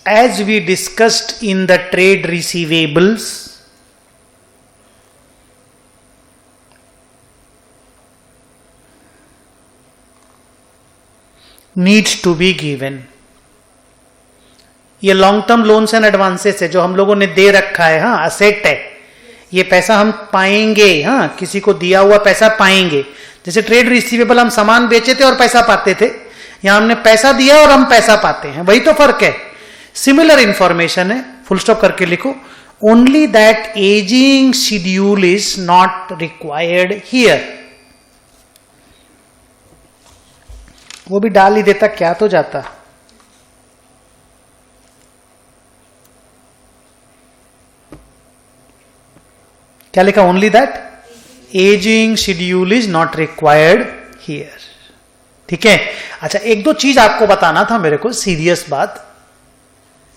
as we discussed in the trade receivables, needs to be given। ये long term loans and advances है जो हम लोगों ने दे रखा है, हाँ असेट है, ये पैसा हम पाएंगे, हाँ किसी को दिया हुआ पैसा पाएंगे, जैसे ट्रेड रिसीवेबल हम सामान बेचे थे और पैसा पाते थे, यहां हमने पैसा दिया और हम पैसा पाते हैं, वही तो फर्क है। सिमिलर इंफॉर्मेशन है, फुल स्टॉप करके लिखो, only that ageing schedule is not required here. वो भी डाल ही देता, क्या तो जाता। क्या लिखा? Only that ageing schedule is not required here. ठीक है। अच्छा, एक दो चीज आपको बताना था मेरे को, सीरियस बात।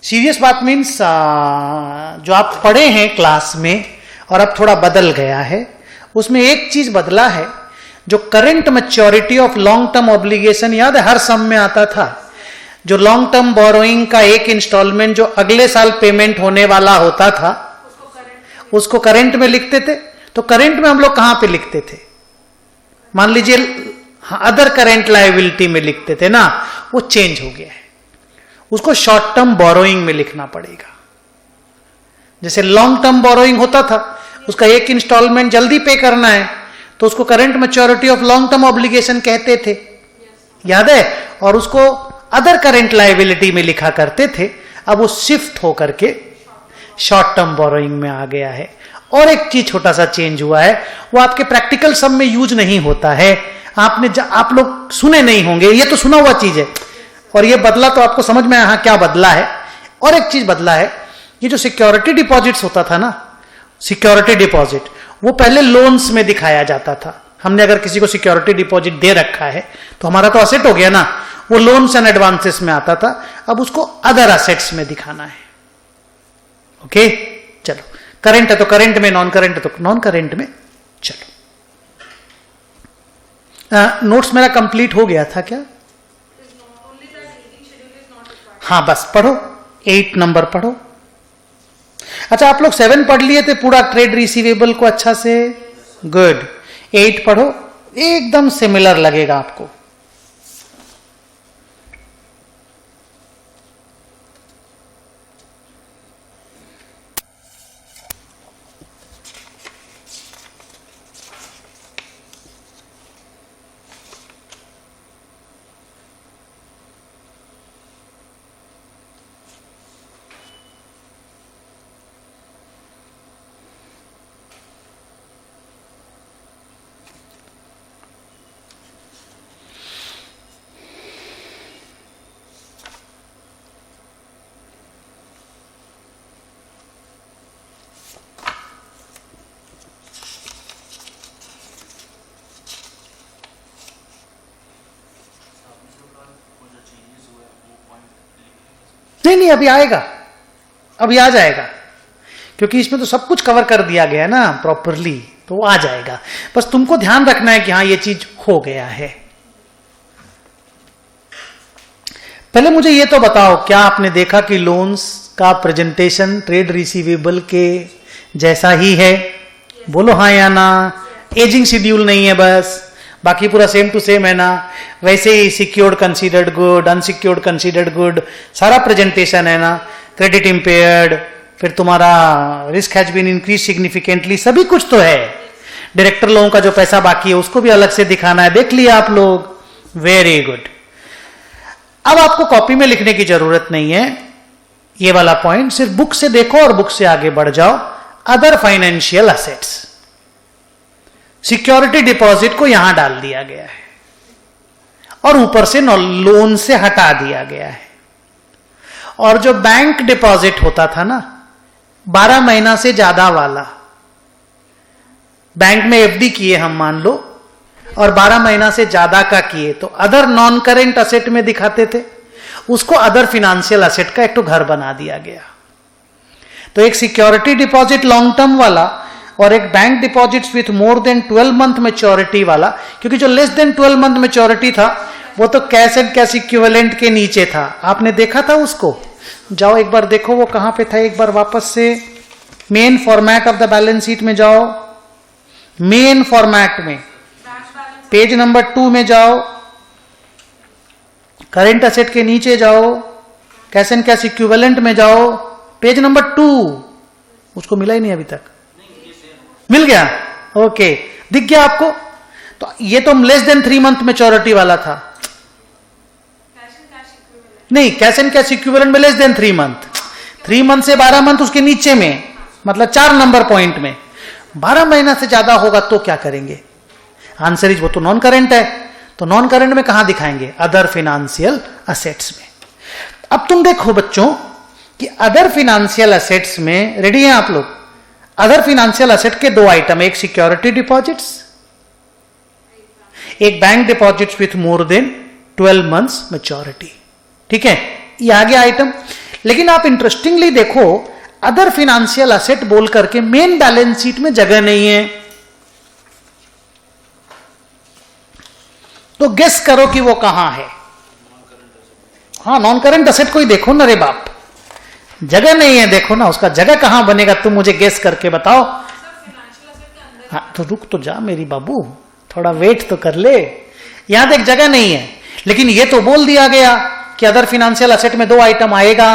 सीरियस बात मीन्स जो आप पढ़े हैं क्लास में और अब थोड़ा बदल गया है, उसमें एक चीज बदला है, जो current maturity of long term obligation, याद है हर सम में आता था, जो लॉन्ग टर्म बोरोइंग का एक इंस्टॉलमेंट जो अगले साल पेमेंट होने वाला होता था, उसको करंट में लिखते थे। तो करंट में हम लोग कहां पे लिखते थे? मान लीजिए अदर करंट लायबिलिटी में लिखते थे ना, वो चेंज हो गया है, उसको शॉर्ट टर्म बोरोइंग में लिखना पड़ेगा। जैसे लॉन्ग टर्म बोरोइंग होता था, उसका एक इंस्टॉलमेंट जल्दी पे करना है, तो उसको current maturity of long term obligation कहते थे, याद है, और उसको अदर करंट लायबिलिटी में लिखा करते थे। अब वो शिफ्ट होकर के शॉर्ट टर्म बोरोइंग में आ गया है। और एक चीज छोटा सा चेंज हुआ है, वो आपके प्रैक्टिकल सम में यूज नहीं होता है, आप लोग सुने नहीं होंगे, ये तो सुना हुआ चीज है, और ये बदला तो आपको समझ में आया क्या बदला है। और एक चीज बदला है, ये जो सिक्योरिटी डिपॉजिट्स होता था ना, सिक्योरिटी डिपॉजिट, वो पहले लोन्स में दिखाया जाता था। हमने अगर किसी को सिक्योरिटी डिपॉजिट दे रखा है तो हमारा तो असेट हो गया ना, वो लोन्स एंड एडवांसेस में आता था, अब उसको अदर असेट्स में दिखाना है। ओके, चलो, करंट है तो करंट में, नॉन करंट है तो नॉन करंट में। चलो, नोट्स मेरा कंप्लीट हो गया था क्या? हाँ, बस पढ़ो, 8 नंबर पढ़ो। अच्छा, आप लोग 7 पढ़ लिए थे पूरा ट्रेड रिसीवेबल को अच्छा से, गुड। 8 पढ़ो, एकदम सिमिलर लगेगा आपको। नहीं, अभी आएगा, अभी आ जाएगा, क्योंकि इसमें तो सब कुछ कवर कर दिया गया ना प्रॉपरली, तो आ जाएगा। बस तुमको ध्यान रखना है कि हाँ ये चीज हो गया है। पहले मुझे ये तो बताओ, क्या आपने देखा कि लोन्स का प्रेजेंटेशन ट्रेड रिसीवेबल के जैसा ही है? बोलो हाँ या ना। एजिंग शेड्यूल नहीं है बस, बाकी पूरा सेम टू सेम है ना। वैसे ही secured considered good, unsecured considered good, सारा प्रेजेंटेशन है ना। क्रेडिट इंपेयर्ड, फिर तुम्हारा risk has been increase significantly, सभी कुछ तो है। डायरेक्टर लोगों का जो पैसा बाकी है उसको भी अलग से दिखाना है, देख लिया आप लोग, वेरी गुड। अब आपको कॉपी में लिखने की जरूरत नहीं है ये वाला पॉइंट, सिर्फ बुक से देखो और बुक से आगे बढ़ जाओ। Other financial assets, security deposit को यहां डाल दिया गया है और ऊपर से लोन से हटा दिया गया है। और जो बैंक डिपॉजिट होता था ना 12 महीना से ज्यादा वाला, बैंक में एफडी किए हम मान लो, और 12 महीना से ज्यादा का किए तो अदर नॉन करेंट असेट में दिखाते थे, उसको अदर फिनेंशियल असेट का एक तो घर बना दिया गया। तो एक सिक्योरिटी डिपॉजिट लॉन्ग टर्म वाला और एक bank deposits with more than 12 month maturity वाला, क्योंकि जो लेस देन 12 मंथ मेच्योरिटी था वो तो कैश एंड कैश इक्विवेलेंट के नीचे था। आपने देखा था उसको? जाओ एक बार देखो वो कहां पे था, एक बार वापस से main format of the balance sheet में जाओ, मेन फॉर्मेट में पेज नंबर 2 में जाओ, करेंट एसेट के नीचे जाओ, कैश एंड कैश इक्विवेलेंट में जाओ, पेज नंबर 2। उसको मिला ही नहीं अभी तक, मिल गया? ओके, दिख गया आपको? तो ये तो लेस देन 3 मंथ मैच्योरिटी वाला था। नहीं, कैश एंड कैश इक्विवेलेंट में लेस देन 3 मंथ, 3 मंथ से 12 मंथ उसके नीचे में, मतलब 4 नंबर पॉइंट में। 12 महीना से ज्यादा होगा तो क्या करेंगे? आंसर इज वो तो नॉन करेंट है। तो नॉन करेंट में कहां दिखाएंगे? अदर फिनेंशियल असेट्स में। अब तुम देखो बच्चों कि अदर फिनेंशियल असेट्स में, रेडी हैं आप लोग? अदर फिनेंशियल असेट के 2 आइटम, एक सिक्योरिटी डिपॉजिट्स, एक bank deposits with more than 12 months maturity. ठीक है, ये आ गया आइटम। लेकिन आप इंटरेस्टिंगली देखो, अदर फिनेंशियल असेट बोल करके मेन बैलेंस शीट में जगह नहीं है। तो गेस करो कि वो कहां है? हाँ, नॉन करेंट असेट को ही देखो ना रे बाप, जगह नहीं है, देखो ना उसका जगह कहां बनेगा, तुम मुझे गेस करके बताओ। हाँ तो रुक तो जा मेरी बाबू, थोड़ा वेट तो कर ले। यहां देख जगह नहीं है, लेकिन ये तो बोल दिया गया कि अदर फिनेंशियल असेट में 2 आइटम आएगा।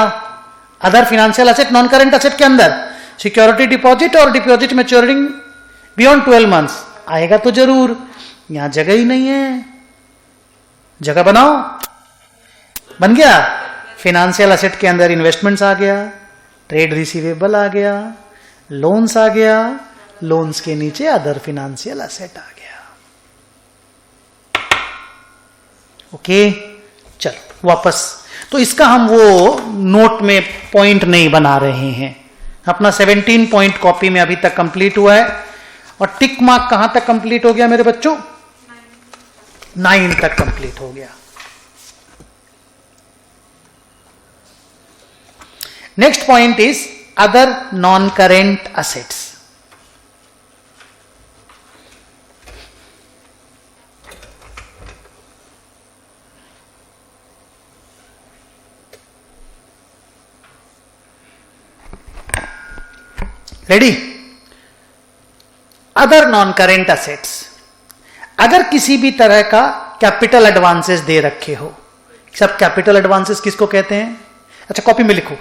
Other financial asset non current asset के अंदर सिक्योरिटी डिपॉजिट और डिपॉजिट मैच्योरिंग बियॉन्ड 12 मंथ्स आएगा तो जरूर। यहां जगह ही नहीं है, जगह बनाओ। बन गया। फिनेंशियल असेट के अंदर इन्वेस्टमेंट्स आ गया, ट्रेड रिसीवेबल आ गया, लोन्स आ गया, लोन्स के नीचे अदर फिनेंशियल असेट आ गया। ओके, चलो वापस। तो इसका हम वो नोट में पॉइंट नहीं बना रहे हैं। अपना 17 पॉइंट कॉपी में अभी तक कंप्लीट हुआ है। और टिक मार्क कहां तक कंप्लीट हो गया मेरे बच्चों? 9 तक कंप्लीट हो गया। Next point is other non current assets. Ready? Other non current assets, अगर किसी भी तरह का कैपिटल एडवांसेस दे रखे हो। सब कैपिटल एडवांसेस किसको कहते हैं? अच्छा कॉपी में लिखो,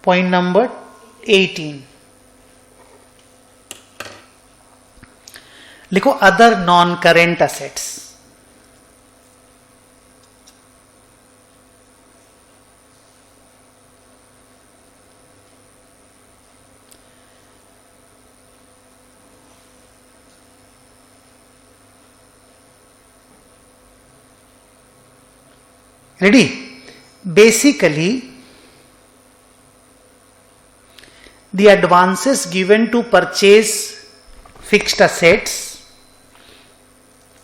पॉइंट नंबर 18 लिखो, other non current assets. Ready? Basically, the advances given to purchase fixed assets,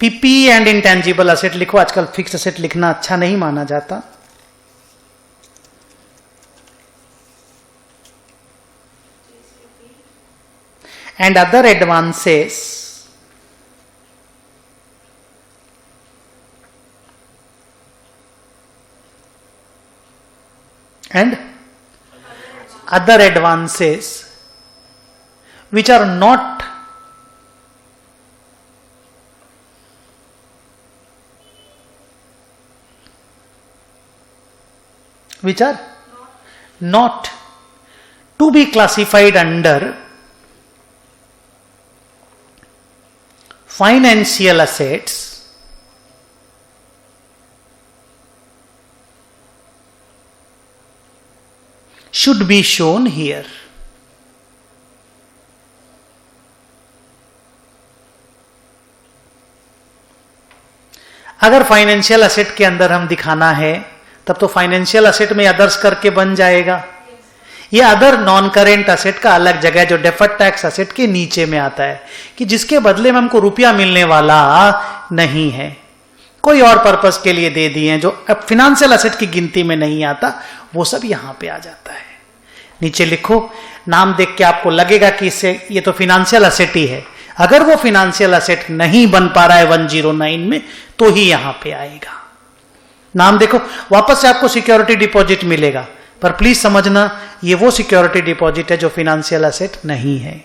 PP and intangible asset लिखो। आजकल फिक्स्ड असेट लिखना अच्छा नहीं माना जाता। And other advances and other advances which are not to be classified under financial assets should be shown here. अगर financial asset के अंदर हम दिखाना है तब तो फाइनेंशियल असेट में अदर्स करके बन जाएगा। ये अदर नॉन करेंट असेट का अलग जगह जो डेफर्ड टैक्स असेट के नीचे में आता है, कि जिसके बदले में हमको रुपया मिलने वाला नहीं है, कोई और पर्पस के लिए दे दिए, जो अब फिनेंशियल असेट की गिनती में नहीं आता, वो सब यहां पे आ जाता है। नीचे लिखो, नाम देख के आपको लगेगा कि इससे ये तो फिनेंशियल असेट ही है। अगर वो फिनेंशियल असेट नहीं बन पा रहा है 109 में, तो ही यहां पे आएगा। नाम देखो, वापस से आपको सिक्योरिटी डिपॉजिट मिलेगा, पर प्लीज समझना ये वो सिक्योरिटी डिपॉजिट है जो फिनेंशियल असेट नहीं है।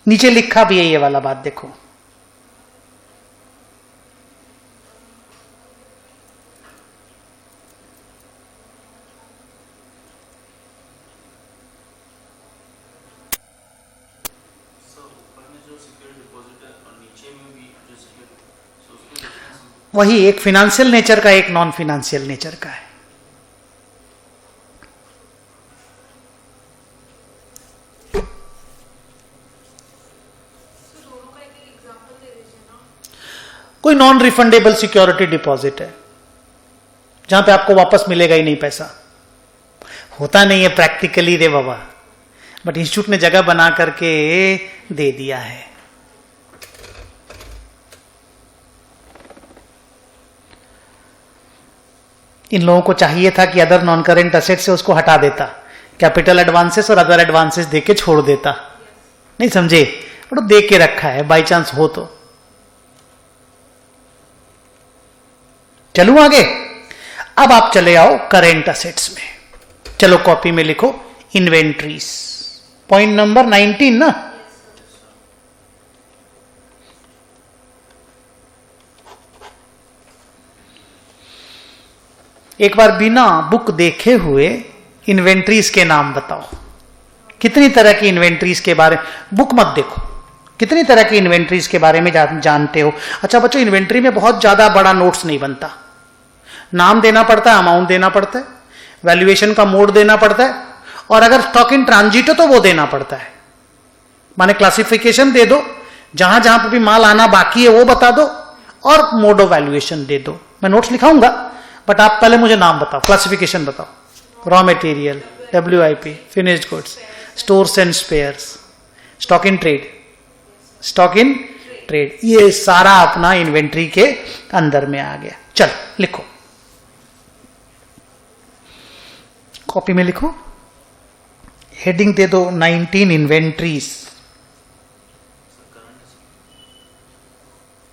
नीचे लिखा भी है ये वाला बात देखो, वही एक फिनेंशियल नेचर का, एक नॉन फिनेंशियल नेचर का है। कोई नॉन रिफंडेबल सिक्योरिटी डिपॉजिट है जहां पे आपको वापस मिलेगा ही नहीं पैसा, होता नहीं है प्रैक्टिकली रे बाबा, बट इंस्टीट्यूट ने जगह बना करके दे दिया है। इन लोगों को चाहिए था कि अदर नॉन करेंट असेट से उसको हटा देता, कैपिटल एडवांसेस और अदर एडवांसेस देके छोड़ देता, नहीं समझे, बट दे के रखा है बाई चांस हो तो। चलूं आगे, अब आप चले आओ करेंट असेट्स में। चलो कॉपी में लिखो इन्वेंट्रीज, पॉइंट नंबर 19 ना। एक बार बिना बुक देखे हुए इन्वेंट्रीज के नाम बताओ, कितनी तरह की इन्वेंट्रीज के बारे, बुक मत देखो, कितनी तरह की इन्वेंट्रीज के बारे में जानते हो। अच्छा बच्चों, इन्वेंट्री में बहुत ज्यादा बड़ा नोट्स नहीं बनता, नाम देना पड़ता है, अमाउंट देना पड़ता है, वैल्यूएशन का मोड देना पड़ता है, और अगर स्टॉक इन ट्रांजिट हो तो वो देना पड़ता है। माने क्लासिफिकेशन दे दो, जहां जहां पर भी माल आना बाकी है वो बता दो, और मोड ऑफ वैल्यूएशन दे दो। मैं नोट्स लिखाऊंगा, बट आप पहले मुझे नाम बताओ, क्लासिफिकेशन बताओ। Raw material, WIP, finished goods, stores and spheres, stock in trade, stock in trade, ये सारा अपना इन्वेंट्री के अंदर में आ गया। चल लिखो, कॉपी में लिखो, हेडिंग दे दो 19 इन्वेंट्रीज।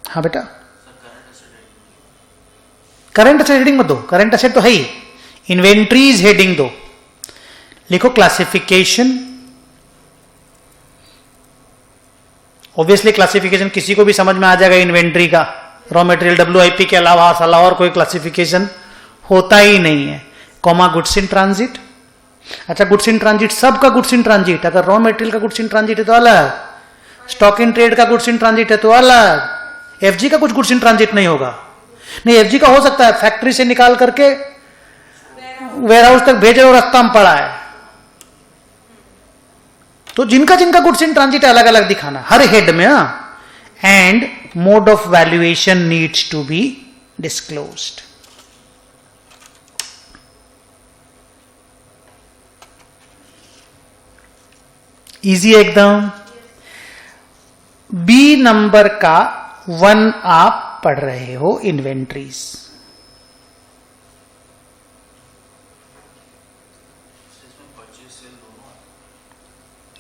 हाँ बेटा, करंट असेट हेडिंग मत दो, करंट असेट तो है ही, इन्वेंट्रीज हेडिंग दो। लिखो क्लासिफिकेशन, ऑब्वियसली क्लासिफिकेशन किसी को भी समझ में आ जाएगा इन्वेंट्री का, रॉ मटेरियल WIP के अलावा और कोई क्लासिफिकेशन होता ही नहीं है। कॉमा गुड्स इन ट्रांजिट, अच्छा गुड्स इन ट्रांजिट, सबका गुड्स इन ट्रांजिट, अगर रॉ मटेरियल का गुड्स इन ट्रांजिट है तो अलग, स्टॉक इन ट्रेड का गुड्स इन ट्रांजिट है तो अलग, FG का कुछ गुड्स इन ट्रांजिट नहीं होगा। नहीं, FG का हो सकता है, फैक्ट्री से निकाल करके वेयरहाउस तक भेजे और रास्ता में पड़ा है, तो जिनका जिनका गुड्स इन ट्रांजिट अलग अलग दिखाना हर हेड में। And mode of valuation needs to be disclosed. Easy एकदम। बी नंबर का 1 आप पढ़ रहे हो, इन्वेंट्रीज।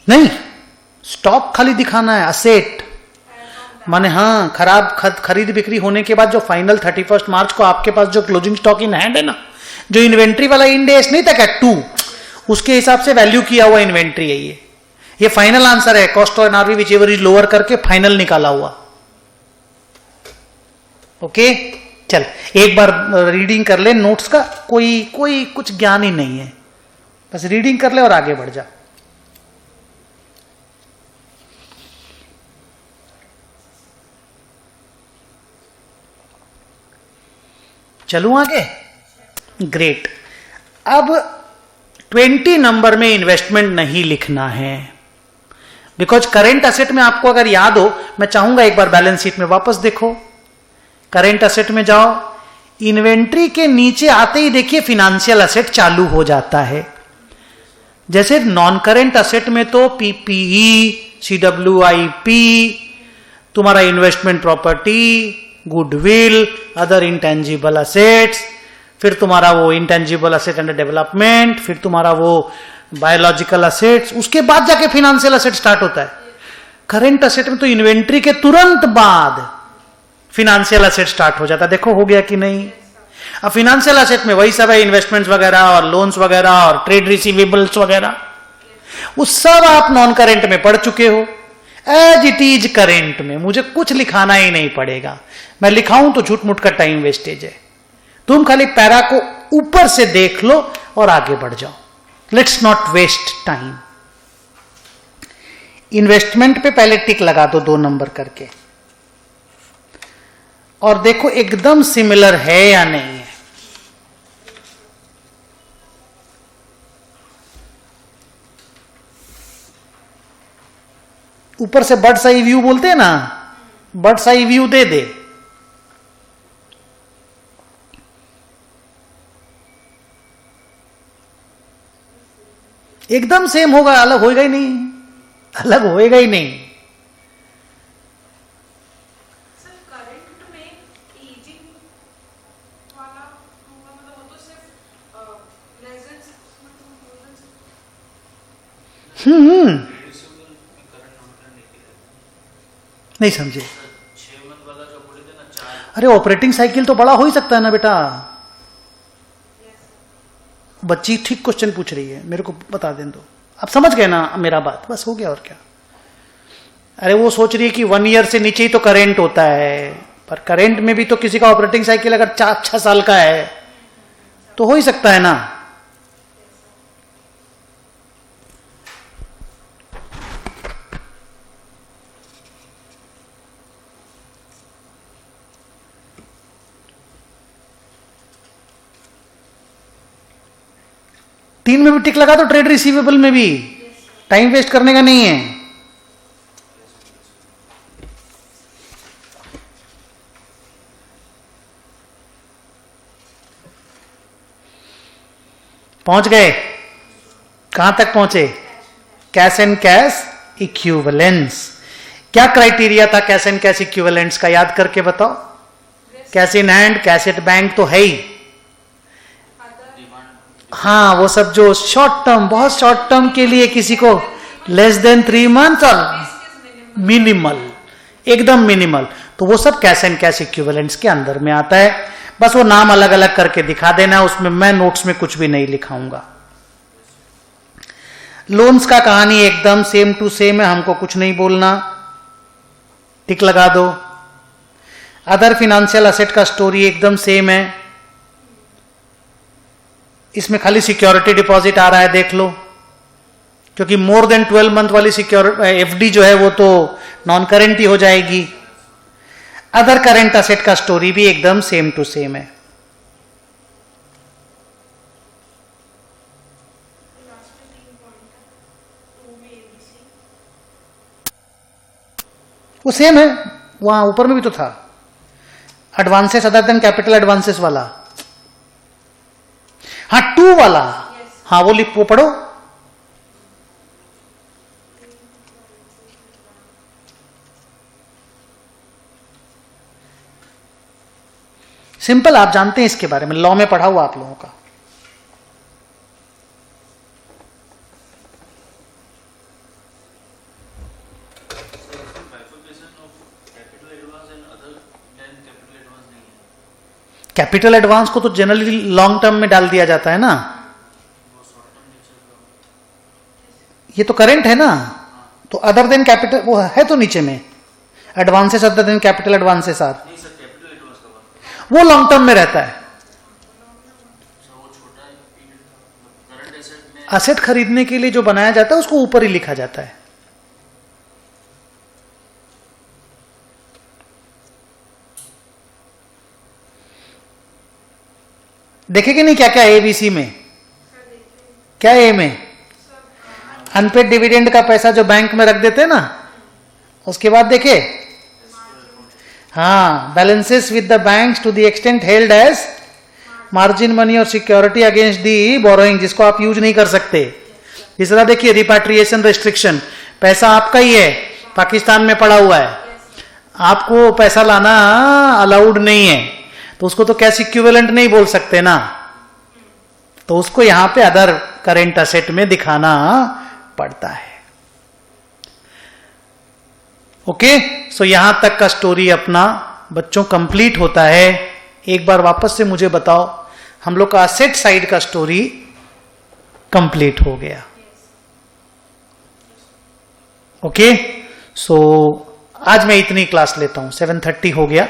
नहीं, स्टॉक खाली दिखाना है, असेट माने हाँ, खराब खरीद बिक्री होने के बाद जो फाइनल 31 मार्च को आपके पास जो क्लोजिंग स्टॉक इन हैंड है ना, जो इन्वेंट्री वाला इंडेक्स नहीं था क्या 2, उसके हिसाब से वैल्यू किया हुआ इन्वेंट्री है ये फाइनल आंसर है, कॉस्ट और NRV which ever is lower करके फाइनल निकाला हुआ। ओके चल, एक बार रीडिंग कर ले नोट्स का, कोई कुछ ज्ञान ही नहीं है, बस रीडिंग कर ले और आगे बढ़ जा। चलूं आगे, ग्रेट। अब 20 नंबर में इन्वेस्टमेंट नहीं लिखना है, बिकॉज करेंट असेट में आपको अगर याद हो, मैं चाहूंगा एक बार बैलेंस शीट में वापस देखो, करेंट असेट में जाओ, इन्वेंट्री के नीचे आते ही देखिए फिनेंशियल असेट चालू हो जाता है। जैसे नॉन करेंट असेट में तो PPE, CWIP, तुम्हारा investment property, goodwill, other intangible assets, फिर तुम्हारा वो इंटेंजिबल असेट अंडर डेवलपमेंट, फिर तुम्हारा वो बायोलॉजिकल असेट्स, उसके बाद जाके फिनेंशियल असेट स्टार्ट होता है। करेंट असेट में तो इन्वेंट्री के तुरंत बाद फिनेंशियल असेट स्टार्ट हो जाता है। देखो हो गया कि नहीं। अब फिनेंशियल असेट में वही सब है, इन्वेस्टमेंट्स वगैरह और लोन्स वगैरह और ट्रेड रिसीवेबल्स वगैरह, वो सब आप नॉन करेंट में पढ़ चुके हो। एज इट इज करेंट में मुझे कुछ लिखाना ही नहीं पड़ेगा, मैं लिखाऊं तो झूठ मूठ का टाइम वेस्टेज है। तुम खाली पैरा को ऊपर से देख लो और आगे बढ़ जाओ। Let's not waste time. Investment पे पहले टिक लगा दो 2 नंबर करके, और देखो एकदम सिमिलर है या नहीं है। ऊपर से बर्ड्स आई व्यू बोलते हैं ना, बर्ड्स आई व्यू दे दे। एकदम सेम होगा, अलग होएगा ही नहीं, अलग होएगा ही नहीं। सर करंट में एजिंग वाला होगा, मतलब वो तो सिर्फ लेजेंड्स नहीं समझे? अरे ऑपरेटिंग साइकिल तो बड़ा हो ही सकता है ना बेटा। बच्ची ठीक क्वेश्चन पूछ रही है, मेरे को बता दें दो। आप समझ गए ना मेरा बात, बस हो गया और क्या। अरे वो सोच रही है कि 1 ईयर से नीचे ही तो करंट होता है, पर करंट में भी तो किसी का ऑपरेटिंग साइकिल अगर 4-6 साल का है तो हो ही सकता है ना। तीन में भी टिक लगा दो, ट्रेड रिसीवेबल में भी। टाइम वेस्ट करने का नहीं है। पहुंच गए? कहां तक पहुंचे? Cash and cash equivalence. क्या क्राइटेरिया था कैश एंड कैश इक्विवेलेंस का, याद करके बताओ। Cash in hand, cash at bank तो है ही। हाँ, वो सब जो शॉर्ट टर्म, बहुत शॉर्ट टर्म के लिए किसी को लेस देन 3 मंथ और मिनिमल, एकदम मिनिमल, तो वो सब कैश एंड कैश इक्विवेलेंट्स के अंदर में आता है। बस वो नाम अलग अलग करके दिखा देना, उसमें मैं नोट्स में कुछ भी नहीं लिखाऊंगा। लोन्स का कहानी एकदम सेम टू सेम है, हमको कुछ नहीं बोलना, टिक लगा दो। अदर फिनेंशियल एसेट का स्टोरी एकदम सेम है, इसमें खाली सिक्योरिटी डिपॉजिट आ रहा है, देख लो, क्योंकि मोर देन 12 मंथ वाली सिक्योरिटी एफडी जो है वो तो नॉन करेंट ही हो जाएगी। अदर करेंट एसेट का स्टोरी भी एकदम सेम टू सेम है। वो सेम है, वहां ऊपर में भी तो था advances other than capital advances वाला। हाँ 2 वाला, हाँ वो पढ़ो। सिंपल, आप जानते हैं इसके बारे में, लॉ में पढ़ा हुआ आप लोगों का। कैपिटल एडवांस को तो जनरली लॉन्ग टर्म में डाल दिया जाता है ना, ये तो करेंट है ना, तो अदर देन कैपिटल वो है तो नीचे में advances other than capital advances are, वो लॉन्ग टर्म में रहता है। असेट खरीदने के लिए जो बनाया जाता है उसको ऊपर ही लिखा जाता है। देखेंगे नहीं क्या क्या एबीसी में, क्या ए में अनपेड डिविडेंड का पैसा जो बैंक में रख देते हैं ना, उसके बाद देखे, हाँ, balances with the banks to the extent held as margin money और सिक्योरिटी अगेंस्ट दी बोरोइंग, जिसको आप यूज नहीं कर सकते। तीसरा देखिए रिपाट्रिएशन रेस्ट्रिक्शन, पैसा आपका ही है, पाकिस्तान में पड़ा हुआ है, आपको पैसा लाना अलाउड नहीं है, तो उसको तो कैश इक्विवेलेंट नहीं बोल सकते ना, तो उसको यहां पे अदर करेंट असेट में दिखाना पड़ता है। ओके, सो यहां तक का स्टोरी अपना बच्चों कंप्लीट होता है। एक बार वापस से मुझे बताओ, हम लोग का असेट साइड का स्टोरी कंप्लीट हो गया। ओके, सो आज मैं इतनी क्लास लेता हूं, 7:30 हो गया।